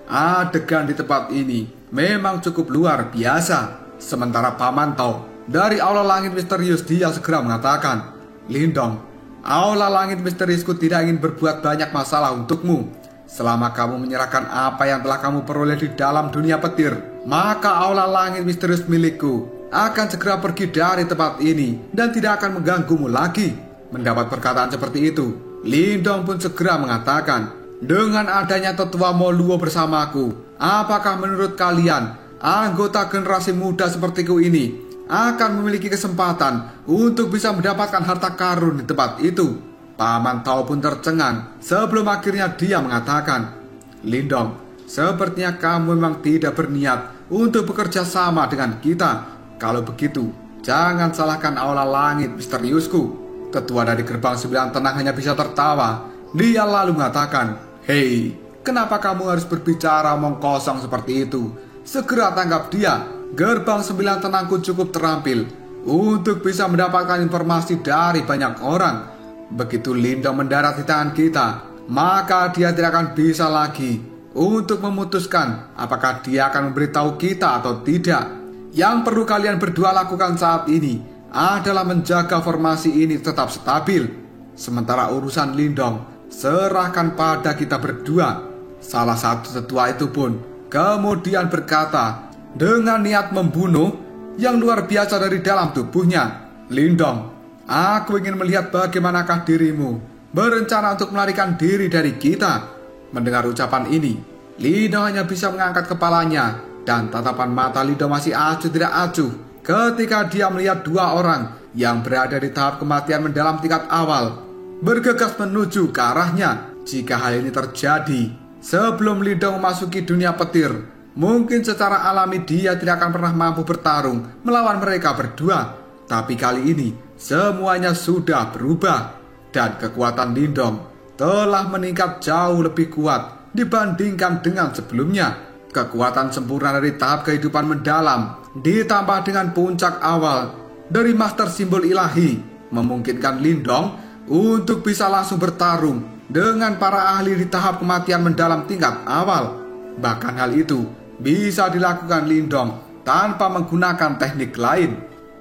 "Adegan di tempat ini memang cukup luar biasa." Sementara Paman Tao dari Aula Langit Misterius, dia segera mengatakan, "Lindong, Aula Langit Misteriusku tidak ingin berbuat banyak masalah untukmu. Selama kamu menyerahkan apa yang telah kamu peroleh di dalam dunia petir, maka Aula Langit Misterius milikku akan segera pergi dari tempat ini dan tidak akan mengganggumu lagi." Mendapat perkataan seperti itu, Lindong pun segera mengatakan, "Dengan adanya tetua Moluo bersamaku, apakah menurut kalian anggota generasi muda sepertiku ini akan memiliki kesempatan untuk bisa mendapatkan harta karun di tempat itu?" Paman Tao pun tercengang sebelum akhirnya dia mengatakan, "Lindong, sepertinya kamu memang tidak berniat untuk bekerja sama dengan kita. Kalau begitu, jangan salahkan Aula Langit Misteriusku." Ketua dari gerbang 9 tenang hanya bisa tertawa. Dia lalu mengatakan, "Hei, kenapa kamu harus berbicara omong kosong seperti itu? Segera tangkap dia. Gerbang 9 tenangku cukup terampil untuk bisa mendapatkan informasi dari banyak orang. Begitu Lindong mendarat di tangan kita, maka dia tidak akan bisa lagi untuk memutuskan apakah dia akan memberitahu kita atau tidak. Yang perlu kalian berdua lakukan saat ini adalah menjaga formasi ini tetap stabil. Sementara urusan Lindong, serahkan pada kita berdua." Salah satu tetua itu pun kemudian berkata dengan niat membunuh yang luar biasa dari dalam tubuhnya, "Lindong, aku ingin melihat bagaimanakah dirimu berencana untuk melarikan diri dari kita." Mendengar ucapan ini, Lindong hanya bisa mengangkat kepalanya, dan tatapan mata Lindong masih acuh tidak acuh ketika dia melihat 2 orang yang berada di tahap kematian mendalam tingkat awal bergegas menuju ke arahnya. Jika hal ini terjadi sebelum Lindong memasuki dunia petir, mungkin secara alami dia tidak akan pernah mampu bertarung melawan mereka berdua. Tapi kali ini semuanya sudah berubah, dan kekuatan Lindong telah meningkat jauh lebih kuat dibandingkan dengan sebelumnya. Kekuatan sempurna dari tahap kehidupan mendalam ditambah dengan puncak awal dari master simbol ilahi memungkinkan Lindong untuk bisa langsung bertarung dengan para ahli di tahap kematian mendalam tingkat awal. Bahkan hal itu bisa dilakukan Lindong tanpa menggunakan teknik lain.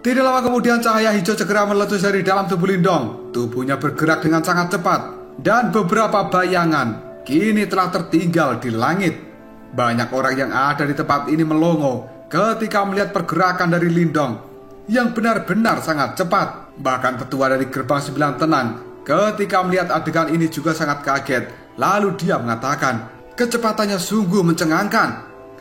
Tidak lama kemudian cahaya hijau segera meletus dari dalam tubuh Lindong. Tubuhnya bergerak dengan sangat cepat dan beberapa bayangan kini telah tertinggal di langit. Banyak orang yang ada di tempat ini melongo ketika melihat pergerakan dari Lindong yang benar-benar sangat cepat. Bahkan tetua dari gerbang 9 tenang ketika melihat adegan ini juga sangat kaget. Lalu dia mengatakan, kecepatannya sungguh mencengangkan.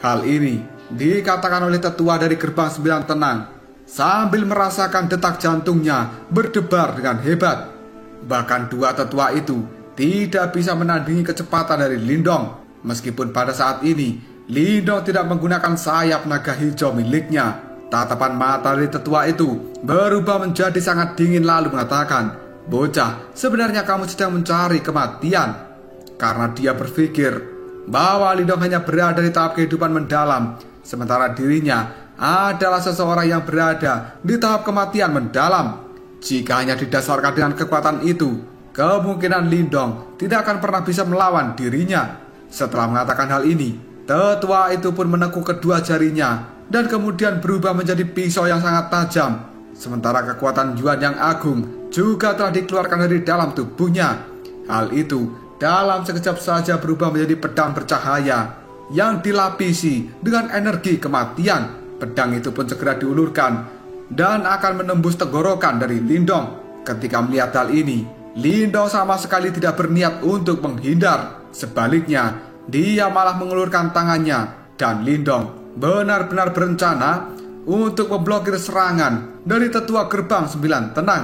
Hal ini dikatakan oleh tetua dari gerbang 9 tenang sambil merasakan detak jantungnya berdebar dengan hebat. Bahkan dua tetua itu tidak bisa menandingi kecepatan dari Lindong. Meskipun pada saat ini Lindong tidak menggunakan sayap naga hijau miliknya. Tatapan mata dari tetua itu berubah menjadi sangat dingin lalu mengatakan, bocah, sebenarnya kamu sedang mencari kematian. Karena dia berpikir bahwa Lindong hanya berada di tahap kehidupan mendalam, sementara dirinya adalah seseorang yang berada di tahap kematian mendalam. Jika hanya didasarkan dengan kekuatan itu, kemungkinan Lindong tidak akan pernah bisa melawan dirinya. Setelah mengatakan hal ini, tetua itu pun menekuk kedua jarinya dan kemudian berubah menjadi pisau yang sangat tajam. Sementara kekuatan Yuan yang agung juga telah dikeluarkan dari dalam tubuhnya. Hal itu dalam sekejap saja berubah menjadi pedang bercahaya yang dilapisi dengan energi kematian. Pedang itu pun segera diulurkan dan akan menembus tenggorokan dari Lindong. Ketika melihat hal ini, Lindong sama sekali tidak berniat untuk menghindar. Sebaliknya, dia malah mengulurkan tangannya dan Lindong benar-benar berencana untuk memblokir serangan dari tetua gerbang 9 tenang.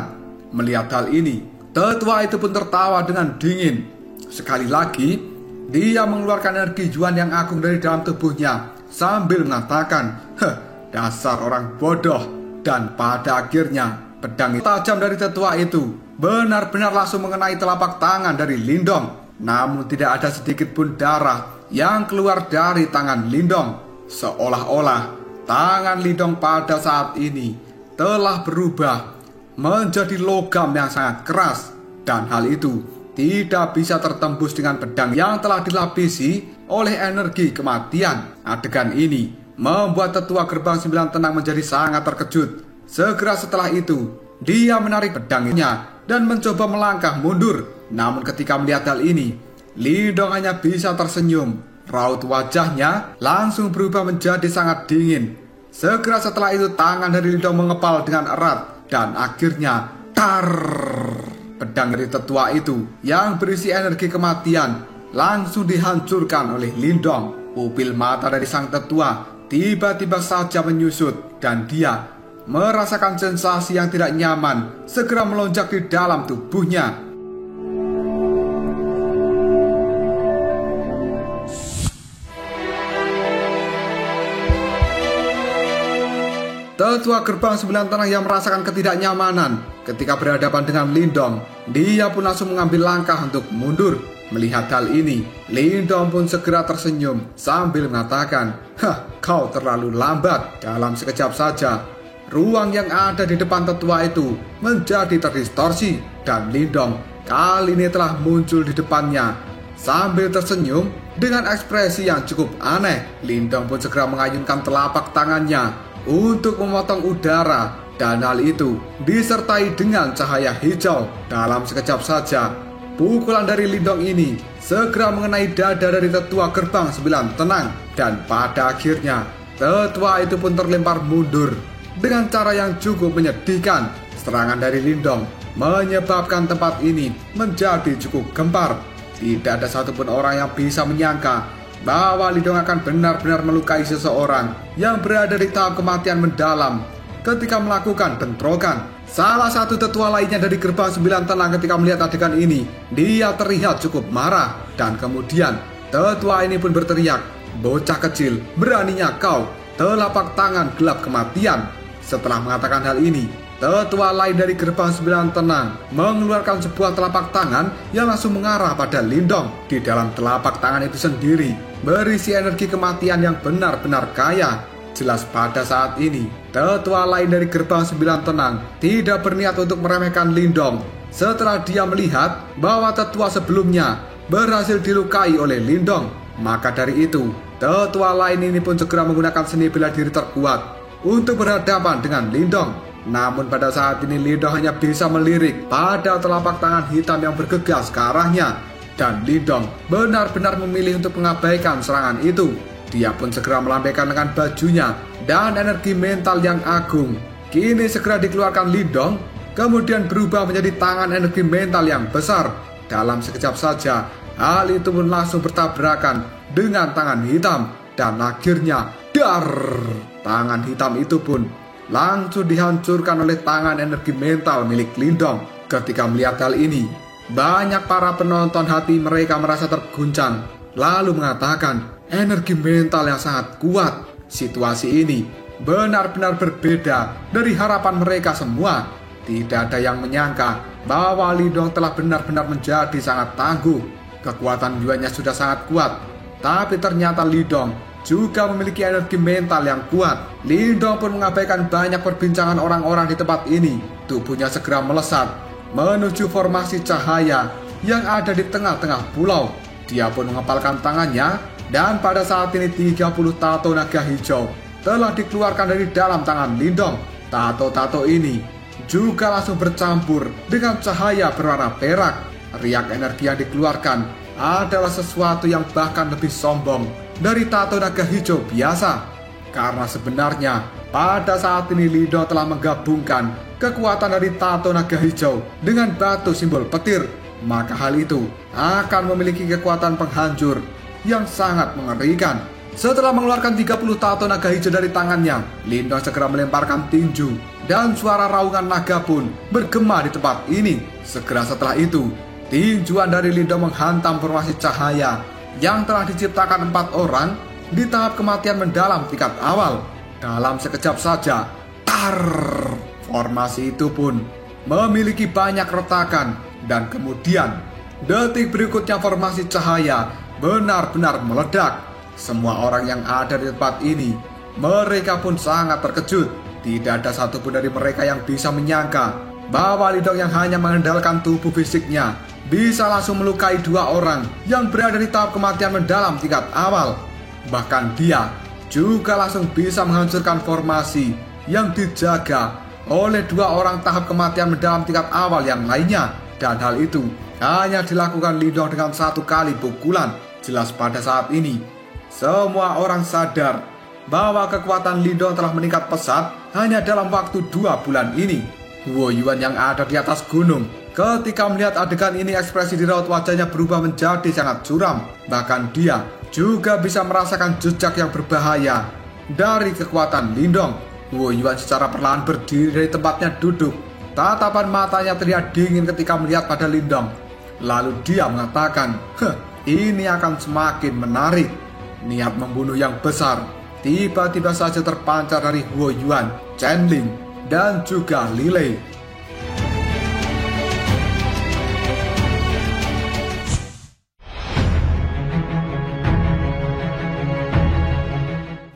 Melihat hal ini, tetua itu pun tertawa dengan dingin. Sekali lagi, dia mengeluarkan energi Yuan yang agung dari dalam tubuhnya sambil mengatakan, dasar orang bodoh. Dan pada akhirnya pedang tajam dari tetua itu benar-benar langsung mengenai telapak tangan dari Lindong. Namun tidak ada sedikit pun darah yang keluar dari tangan Lindong. Seolah-olah tangan Lindong pada saat ini telah berubah menjadi logam yang sangat keras. Dan hal itu tidak bisa tertembus dengan pedang yang telah dilapisi oleh energi kematian. Adegan ini membuat tetua gerbang 9 tenang menjadi sangat terkejut. Segera setelah itu, dia menarik pedangnya dan mencoba melangkah mundur. Namun ketika melihat hal ini, Lindong hanya bisa tersenyum. Raut wajahnya langsung berubah menjadi sangat dingin. Segera setelah itu tangan dari Lindong mengepal dengan erat dan akhirnya tar. Pedang dari tetua itu yang berisi energi kematian langsung dihancurkan oleh Lindong. Pupil mata dari sang tetua tiba-tiba saja menyusut dan dia merasakan sensasi yang tidak nyaman segera melonjak di dalam tubuhnya. Tetua gerbang 9 tenang yang merasakan ketidaknyamanan ketika berhadapan dengan Lindong, dia pun langsung mengambil langkah untuk mundur. Melihat hal ini, Lindong pun segera tersenyum sambil mengatakan, kau terlalu lambat. Dalam sekejap saja, ruang yang ada di depan tetua itu menjadi terdistorsi dan Lindong kali ini telah muncul di depannya. Sambil tersenyum dengan ekspresi yang cukup aneh, Lindong pun segera mengayunkan telapak tangannya untuk memotong udara, dan hal itu disertai dengan cahaya hijau. Dalam sekejap saja, pukulan dari Lindong ini segera mengenai dada dari tetua gerbang 9 tenang, dan pada akhirnya tetua itu pun terlempar mundur dengan cara yang cukup menyedihkan. Serangan dari Lindong menyebabkan tempat ini menjadi cukup gempar. Tidak ada satupun orang yang bisa menyangka bahwa Lindong akan benar-benar melukai seseorang yang berada di tahap kematian mendalam ketika melakukan bentrokan. Salah satu tetua lainnya dari gerbang 9 tenang ketika melihat adegan ini, dia terlihat cukup marah. Dan kemudian tetua ini pun berteriak, bocah kecil, beraninya kau telapak tangan gelap kematian. Setelah mengatakan hal ini, tetua lain dari gerbang 9 tenang mengeluarkan sebuah telapak tangan yang langsung mengarah pada Lindong. Di dalam telapak tangan itu sendiri berisi energi kematian yang benar-benar kaya. Jelas pada saat ini, tetua lain dari gerbang 9 tenang tidak berniat untuk meremehkan Lindong setelah dia melihat bahwa tetua sebelumnya berhasil dilukai oleh Lindong. Maka dari itu, tetua lain ini pun segera menggunakan seni bela diri terkuat untuk berhadapan dengan Lindong. Namun pada saat ini Lindong hanya bisa melirik pada telapak tangan hitam yang bergegas ke arahnya. Dan Lindong benar-benar memilih untuk mengabaikan serangan itu. Dia pun segera melambaikan lengan bajunya dan energi mental yang agung kini segera dikeluarkan Lindong, kemudian berubah menjadi tangan energi mental yang besar. Dalam sekejap saja, hal itu pun langsung bertabrakan dengan tangan hitam dan akhirnya tangan hitam itu pun langsung dihancurkan oleh tangan energi mental milik Lindong. Ketika melihat hal ini, banyak para penonton hati mereka merasa terguncang, lalu mengatakan energi mental yang sangat kuat. Situasi ini benar-benar berbeda dari harapan mereka semua. Tidak ada yang menyangka bahwa Lindong telah benar-benar menjadi sangat tangguh. Kekuatan Yuannya sudah sangat kuat, tapi ternyata Lindong juga memiliki energi mental yang kuat. Lindong pun mengabaikan banyak perbincangan orang-orang di tempat ini. Tubuhnya segera melesat menuju formasi cahaya yang ada di tengah-tengah pulau. Dia pun mengepalkan tangannya, dan pada saat ini 30 tato naga hijau telah dikeluarkan dari dalam tangan Lindong. Tato-tato ini juga langsung bercampur dengan cahaya berwarna perak. Riak energi yang dikeluarkan adalah sesuatu yang bahkan lebih sombong dari tato naga hijau biasa. Karena sebenarnya pada saat ini Lindong telah menggabungkan kekuatan dari tato naga hijau dengan batu simbol petir. Maka hal itu akan memiliki kekuatan penghancur yang sangat mengerikan. Setelah mengeluarkan 30 tato naga hijau dari tangannya, Lindong segera melemparkan tinju dan suara raungan naga pun bergema di tempat ini. Segera setelah itu, tinjuan dari Lindong menghantam formasi cahaya yang telah diciptakan 4 orang di tahap kematian mendalam tingkat awal. Dalam sekejap saja, formasi itu pun memiliki banyak retakan, dan kemudian detik berikutnya formasi cahaya benar-benar meledak. Semua orang yang ada di tempat ini, mereka pun sangat terkejut. Tidak ada satupun dari mereka yang bisa menyangka bahwa Lindong yang hanya mengandalkan tubuh fisiknya bisa langsung melukai 2 orang yang berada di tahap kematian mendalam tingkat awal. Bahkan dia juga langsung bisa menghancurkan formasi yang dijaga oleh 2 orang tahap kematian mendalam tingkat awal yang lainnya. Dan hal itu hanya dilakukan Lindong dengan 1 kali pukulan. Jelas pada saat ini semua orang sadar bahwa kekuatan Lindong telah meningkat pesat hanya dalam waktu 2 bulan ini. Huo Yuan yang ada di atas gunung, ketika melihat adegan ini, ekspresi di raut wajahnya berubah menjadi sangat curam. Bahkan dia juga bisa merasakan jejak yang berbahaya dari kekuatan Lindong. Huo Yuan secara perlahan berdiri dari tempatnya duduk. Tatapan matanya terlihat dingin ketika melihat pada Lindong. Lalu dia mengatakan, ini akan semakin menarik. Niat membunuh yang besar tiba-tiba saja terpancar dari Huo Yuan, Chen Ling, dan juga Li Lei.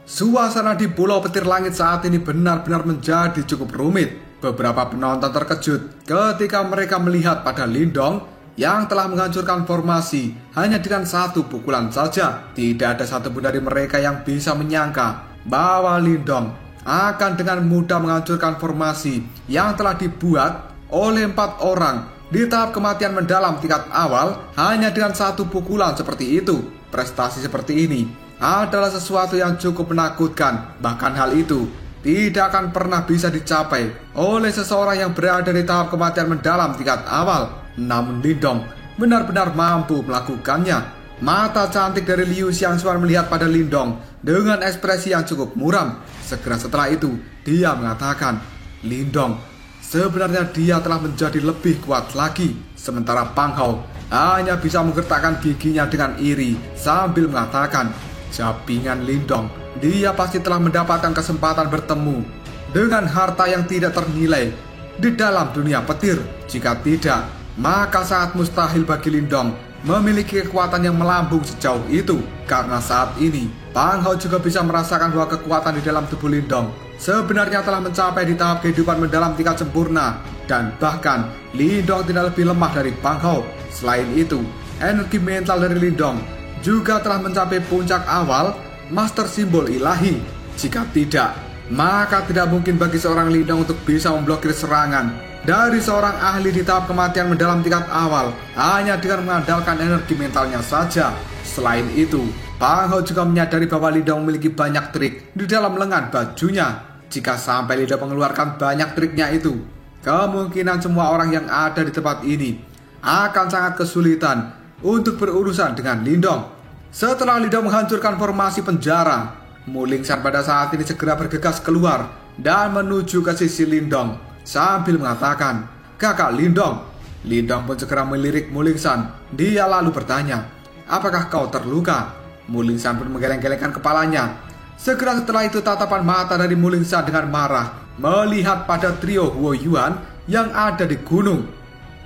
Suasana di Pulau Petir Langit saat ini benar-benar menjadi cukup rumit. Beberapa penonton terkejut ketika mereka melihat pada Lindong yang telah menghancurkan formasi hanya dengan 1 pukulan saja. Tidak ada satupun dari mereka yang bisa menyangka bahwa Lindong akan dengan mudah menghancurkan formasi yang telah dibuat oleh 4 orang di tahap kematian mendalam tingkat awal hanya dengan 1 pukulan seperti itu. Prestasi seperti ini adalah sesuatu yang cukup menakutkan. Bahkan hal itu tidak akan pernah bisa dicapai oleh seseorang yang berada di tahap kematian mendalam tingkat awal. Namun Lindong benar-benar mampu melakukannya. Mata cantik dari Liu Xiangxuan melihat pada Lindong dengan ekspresi yang cukup muram. Segera setelah itu, dia mengatakan, Lindong, sebenarnya dia telah menjadi lebih kuat lagi. Sementara Pang Hao hanya bisa menggertakkan giginya dengan iri sambil mengatakan, japingan Lindong, dia pasti telah mendapatkan kesempatan bertemu dengan harta yang tidak ternilai di dalam dunia petir. Jika tidak, maka sangat mustahil bagi Lindong memiliki kekuatan yang melambung sejauh itu. Karena saat ini Pang Hao juga bisa merasakan bahwa kekuatan di dalam tubuh Lindong sebenarnya telah mencapai di tahap kehidupan mendalam tingkat sempurna. Dan bahkan Lindong tidak lebih lemah dari Pang Hao. Selain itu, energi mental dari Lindong juga telah mencapai puncak awal Master Simbol Ilahi. Jika tidak, maka tidak mungkin bagi seorang Lindong untuk bisa memblokir serangan dari seorang ahli di tahap kematian mendalam tingkat awal hanya dengan mengandalkan energi mentalnya saja. Selain itu, Pang Hao juga menyadari bahwa Lindong memiliki banyak trik di dalam lengan bajunya. Jika sampai Lindong mengeluarkan banyak triknya itu, kemungkinan semua orang yang ada di tempat ini akan sangat kesulitan untuk berurusan dengan Lindong. Setelah Lindong menghancurkan formasi penjara, Mu Lingsan pada saat ini segera bergegas keluar dan menuju ke sisi Lindong sambil mengatakan, "Kakak Lindong." Lindong pun segera melirik Mu Lingsan. Dia lalu bertanya, "Apakah kau terluka?" Mu Lingsan pun menggeleng-gelengkan kepalanya. Segera setelah itu tatapan mata dari Mu Lingsan dengan marah melihat pada trio Huo Yuan yang ada di gunung.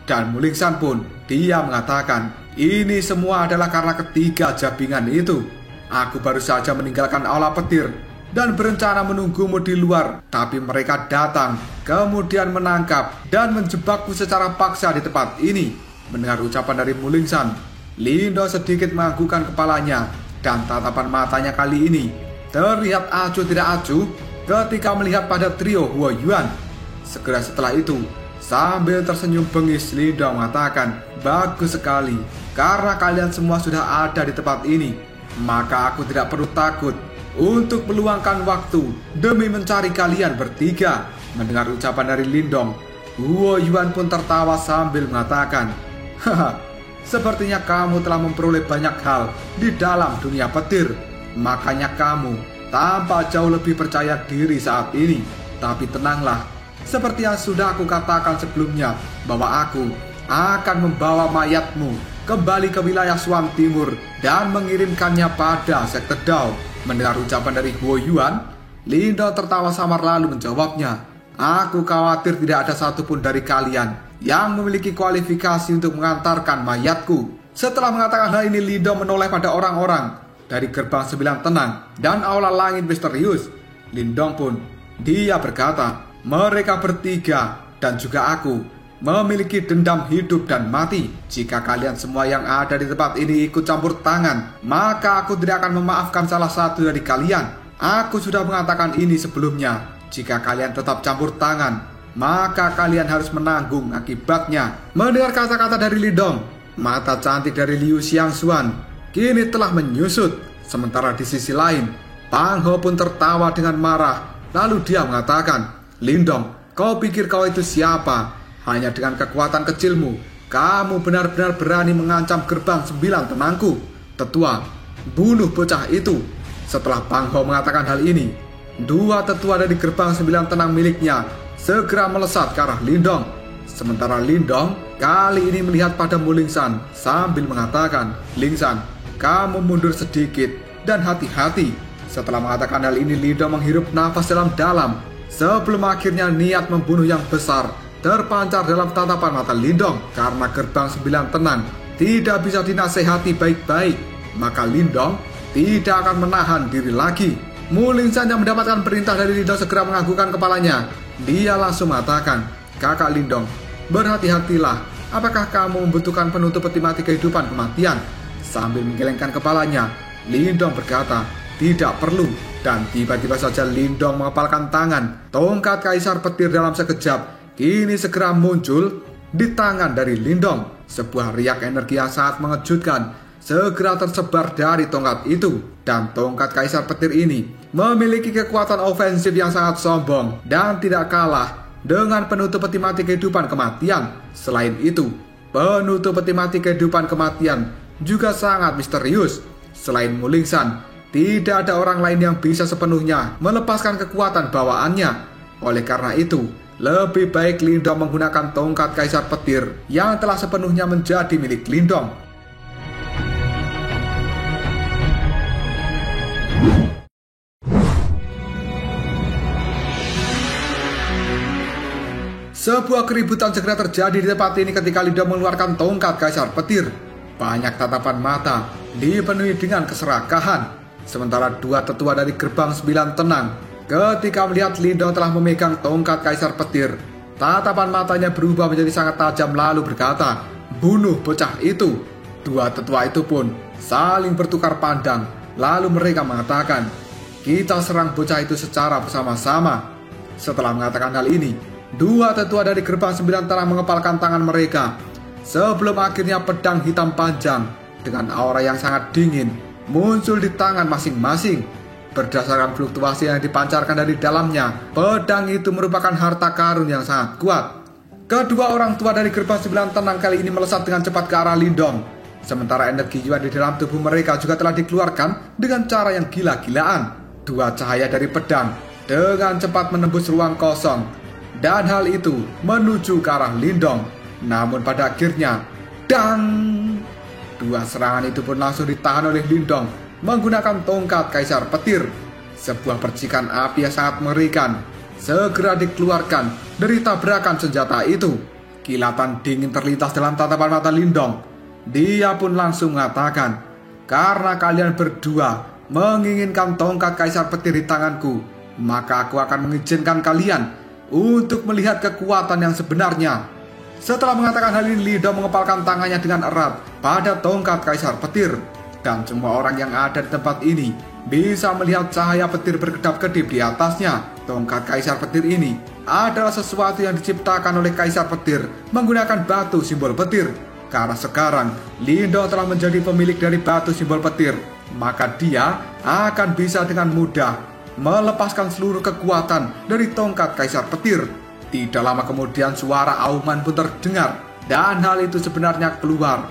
Dan Mu Lingsan pun dia mengatakan, "Ini semua adalah karena ketiga jabingan itu. Aku baru saja meninggalkan aula petir dan berencana menunggumu di luar, tapi mereka datang, kemudian menangkap dan menjebakku secara paksa di tempat ini." Mendengar ucapan dari Mu Lingsan, Lindong sedikit menganggukkan kepalanya, dan tatapan matanya kali ini terlihat acuh tidak acuh ketika melihat pada trio Huo Yuan. Segera setelah itu, sambil tersenyum bengis, Lindong mengatakan, "Bagus sekali, karena kalian semua sudah ada di tempat ini, maka aku tidak perlu takut untuk meluangkan waktu demi mencari kalian bertiga." Mendengar ucapan dari Lindong, Huo Yuan pun tertawa sambil mengatakan, "Haha, sepertinya kamu telah memperoleh banyak hal di dalam dunia petir. Makanya kamu tampak jauh lebih percaya diri saat ini. Tapi tenanglah, seperti yang sudah aku katakan sebelumnya, bahwa aku akan membawa mayatmu kembali ke wilayah Suan Timur dan mengirimkannya pada Sekte Dao." Mendengar ucapan dari Huo Yuan, Lindong tertawa samar lalu menjawabnya, "Aku khawatir tidak ada satupun dari kalian yang memiliki kualifikasi untuk mengantarkan mayatku." Setelah mengatakan hal ini, Lindong menoleh pada orang-orang dari gerbang 9 tenang dan aula langit misterius. Lindong pun dia berkata, "Mereka bertiga dan juga aku memiliki dendam hidup dan mati. Jika kalian semua yang ada di tempat ini ikut campur tangan, maka aku tidak akan memaafkan salah satu dari kalian. Aku sudah mengatakan ini sebelumnya. Jika kalian tetap campur tangan, maka kalian harus menanggung akibatnya." Mendengar kata-kata dari Lindong, mata cantik dari Liu Xiangxuan kini telah menyusut. Sementara di sisi lain, Pang Hao pun tertawa dengan marah. Lalu dia mengatakan, "Lindong, kau pikir kau itu siapa? Hanya dengan kekuatan kecilmu, kamu benar-benar berani mengancam gerbang 9 tenangku. Tetua, bunuh bocah itu." Setelah Pang Hao mengatakan hal ini, dua tetua dari gerbang 9 tenang miliknya segera melesat ke arah Lindong. Sementara Lindong kali ini melihat pada Mu Lingsan sambil mengatakan, "Lingsan, kamu mundur sedikit dan hati-hati." Setelah mengatakan hal ini, Lindong menghirup nafas dalam-dalam sebelum akhirnya niat membunuh yang besar terpancar dalam tatapan mata Lindong. Karena gerbang 9 tenang tidak bisa dinasehati baik-baik, maka Lindong tidak akan menahan diri lagi. Mu Lingsan yang mendapatkan perintah dari Lindong segera menganggukkan kepalanya. Dia langsung mengatakan, "Kakak Lindong, berhati-hatilah. Apakah kamu membutuhkan penutup peti mati kehidupan kematian?" Sambil menggelengkan kepalanya, Lindong berkata, "Tidak perlu." Dan tiba-tiba saja Lindong mengepalkan tangan. Tongkat Kaisar Petir dalam sekejap kini segera muncul di tangan dari Lindong. Sebuah riak energi yang sangat mengejutkan segera tersebar dari tongkat itu. Dan tongkat Kaisar Petir ini memiliki kekuatan ofensif yang sangat sombong dan tidak kalah dengan penutup peti mati kehidupan kematian. Selain itu, penutup peti mati kehidupan kematian juga sangat misterius. Selain Mu Lingsan, tidak ada orang lain yang bisa sepenuhnya melepaskan kekuatan bawaannya. Oleh karena itu, lebih baik Lindong menggunakan tongkat Kaisar Petir yang telah sepenuhnya menjadi milik Lindong. Sebuah keributan segera terjadi di tempat ini ketika Lindong mengeluarkan tongkat Kaisar Petir. Banyak tatapan mata dipenuhi dengan keserakahan. Sementara dua tetua dari gerbang 9 tenang ketika melihat Lindong telah memegang tongkat Kaisar Petir. Tatapan matanya berubah menjadi sangat tajam lalu berkata, "Bunuh bocah itu." Dua tetua itu pun saling bertukar pandang. Lalu mereka mengatakan, "Kita serang bocah itu secara bersama-sama." Setelah mengatakan hal ini, dua tetua dari gerbang 9 tenang mengepalkan tangan mereka. Sebelum akhirnya pedang hitam panjang dengan aura yang sangat dingin muncul di tangan masing-masing. Berdasarkan fluktuasi yang dipancarkan dari dalamnya, pedang itu merupakan harta karun yang sangat kuat. Kedua orang tua dari gerbang 9 tenang kali ini melesat dengan cepat ke arah Lindong. Sementara energi jiwa di dalam tubuh mereka juga telah dikeluarkan dengan cara yang gila-gilaan. Dua cahaya dari pedang dengan cepat menembus ruang kosong, dan hal itu menuju ke arah Lindong. Namun pada akhirnya, dang! Dua serangan itu pun langsung ditahan oleh Lindong menggunakan tongkat Kaisar Petir. Sebuah percikan api yang sangat mengerikan segera dikeluarkan dari tabrakan senjata itu. Kilatan dingin terlintas dalam tatapan mata Lindong. Dia pun langsung mengatakan, "Karena kalian berdua menginginkan tongkat Kaisar Petir di tanganku, maka aku akan mengizinkan kalian untuk melihat kekuatan yang sebenarnya." Setelah mengatakan hal ini, Lindong mengepalkan tangannya dengan erat pada tongkat Kaisar Petir. Dan semua orang yang ada di tempat ini bisa melihat cahaya petir berkedap-kedip di atasnya. Tongkat Kaisar Petir ini adalah sesuatu yang diciptakan oleh Kaisar Petir menggunakan batu simbol petir. Karena sekarang Lindong telah menjadi pemilik dari batu simbol petir, maka dia akan bisa dengan mudah melepaskan seluruh kekuatan dari tongkat Kaisar Petir. Tidak lama kemudian suara auman pun terdengar, dan hal itu sebenarnya keluar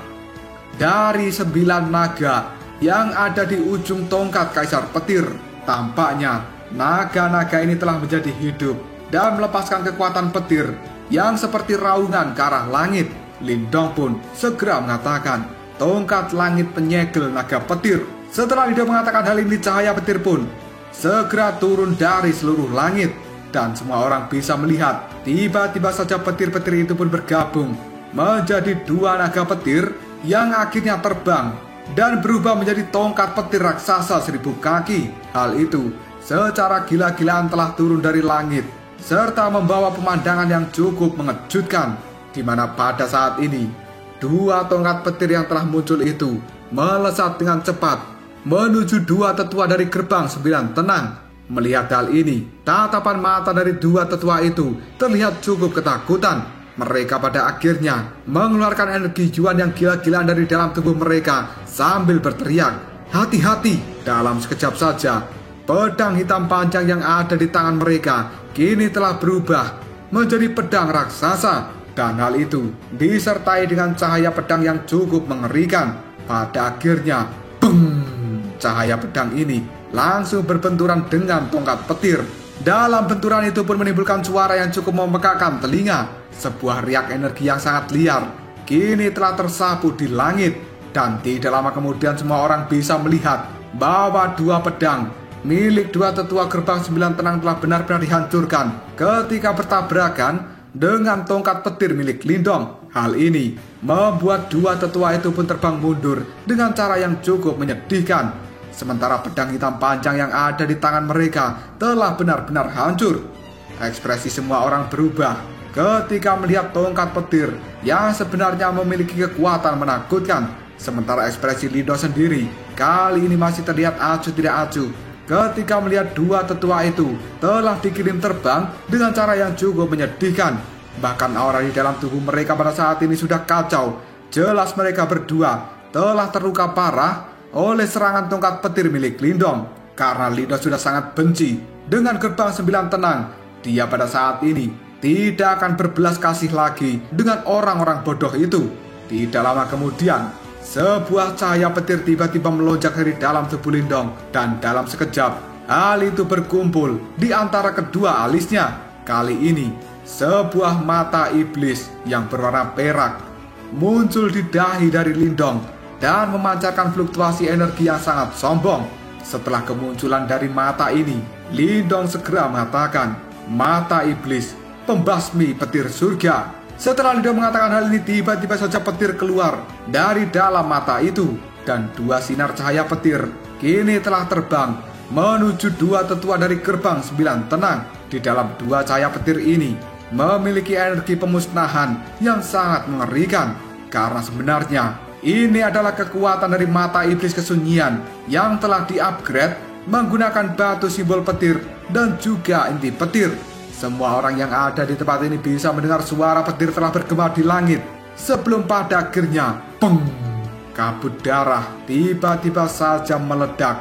dari 9 naga yang ada di ujung tongkat Kaisar Petir. Tampaknya naga-naga ini telah menjadi hidup dan melepaskan kekuatan petir yang seperti raungan ke arah langit. Lindong pun segera mengatakan, "Tongkat langit penyegel naga petir." Setelah Lindong mengatakan hal ini, cahaya petir pun segera turun dari seluruh langit. Dan semua orang bisa melihat, tiba-tiba saja petir-petir itu pun bergabung menjadi dua naga petir yang akhirnya terbang dan berubah menjadi tongkat petir raksasa 1000 kaki. Hal itu secara gila-gilaan telah turun dari langit serta membawa pemandangan yang cukup mengejutkan, di mana pada saat ini dua tongkat petir yang telah muncul itu melesat dengan cepat menuju dua tetua dari gerbang 9 tenang. Melihat hal ini, tatapan mata dari dua tetua itu terlihat cukup ketakutan. Mereka pada akhirnya mengeluarkan energi juan yang gila-gilaan dari dalam tubuh mereka sambil berteriak, "Hati-hati!" Dalam sekejap saja, pedang hitam panjang yang ada di tangan mereka kini telah berubah menjadi pedang raksasa. Dan hal itu disertai dengan cahaya pedang yang cukup mengerikan. Pada akhirnya, beng! Cahaya pedang ini langsung berbenturan dengan tongkat petir. Dalam benturan itu pun menimbulkan suara yang cukup memekakkan telinga. Sebuah riak energi yang sangat liar kini telah tersapu di langit. Dan tidak lama kemudian semua orang bisa melihat bahwa dua pedang milik dua tetua gerbang 9 tenang telah benar-benar dihancurkan ketika bertabrakan dengan tongkat petir milik Lindong. Hal ini membuat dua tetua itu pun terbang mundur dengan cara yang cukup menyedihkan. Sementara pedang hitam panjang yang ada di tangan mereka telah benar-benar hancur. Ekspresi semua orang berubah ketika melihat tongkat petir yang sebenarnya memiliki kekuatan menakutkan. Sementara ekspresi Lindong sendiri kali ini masih terlihat acuh tidak acuh ketika melihat dua tetua itu telah dikirim terbang dengan cara yang cukup menyedihkan. Bahkan aura di dalam tubuh mereka pada saat ini sudah kacau. Jelas mereka berdua telah terluka parah oleh serangan tongkat petir milik Lindong. Karena Lindong sudah sangat benci dengan gerbang 9 tenang, dia pada saat ini tidak akan berbelas kasih lagi dengan orang-orang bodoh itu. Tidak lama kemudian, sebuah cahaya petir tiba-tiba melonjak dari dalam tubuh Lindong, dan dalam sekejap hal itu berkumpul di antara kedua alisnya. Kali ini sebuah mata iblis yang berwarna perak muncul di dahi dari Lindong dan memancarkan fluktuasi energi yang sangat sombong. Setelah kemunculan dari mata ini, Lindong segera mengatakan, "Mata iblis, pembasmi petir surga." Setelah Lindong mengatakan hal ini, tiba-tiba saja petir keluar dari dalam mata itu. Dan dua sinar cahaya petir kini telah terbang menuju dua tetua dari gerbang 9 tenang. Di dalam dua cahaya petir ini memiliki energi pemusnahan yang sangat mengerikan. Karena sebenarnya ini adalah kekuatan dari mata iblis kesunyian yang telah di-upgrade menggunakan batu simbol petir dan juga inti petir. Semua orang yang ada di tempat ini bisa mendengar suara petir telah bergema di langit. Sebelum pada akhirnya, peng, kabut darah tiba-tiba saja meledak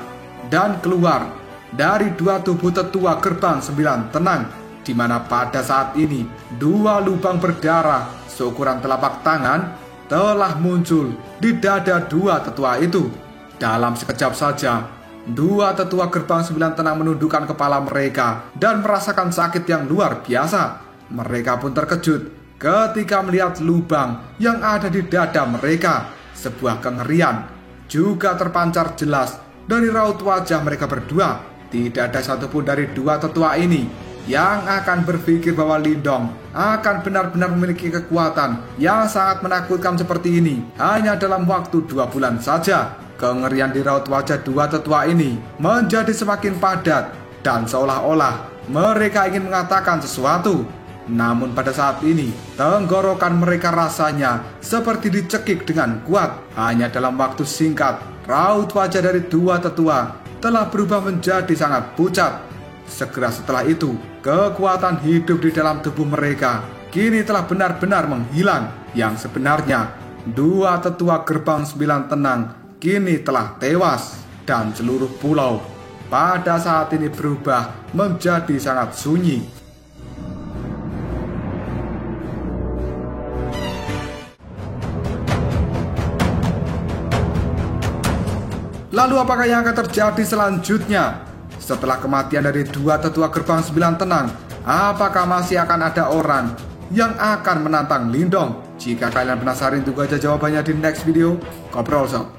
dan keluar dari dua tubuh tetua gerbang 9 tenang, di mana pada saat ini dua lubang berdarah seukuran telapak tangan telah muncul di dada dua tetua itu. Dalam sekejap saja, dua tetua gerbang 9 tenang menundukkan kepala mereka dan merasakan sakit yang luar biasa. Mereka pun terkejut ketika melihat lubang yang ada di dada mereka. Sebuah kengerian juga terpancar jelas dari raut wajah mereka berdua. Tidak ada satupun dari dua tetua ini yang akan berpikir bahwa Lindong akan benar-benar memiliki kekuatan yang sangat menakutkan seperti ini hanya dalam waktu 2 bulan saja. Kengerian di raut wajah dua tetua ini menjadi semakin padat dan seolah-olah mereka ingin mengatakan sesuatu. Namun pada saat ini tenggorokan mereka rasanya seperti dicekik dengan kuat. Hanya dalam waktu singkat, raut wajah dari dua tetua telah berubah menjadi sangat pucat. Segera setelah itu, kekuatan hidup di dalam tubuh mereka kini telah benar-benar menghilang. Yang sebenarnya dua tetua gerbang 9 tenang kini telah tewas, dan seluruh pulau pada saat ini berubah menjadi sangat sunyi. Lalu apakah yang akan terjadi selanjutnya? Setelah kematian dari dua tetua gerbang 9 tenang, apakah masih akan ada orang yang akan menantang Lindong? Jika kalian penasaran, tunggu aja jawabannya di next video. Koprol Sob.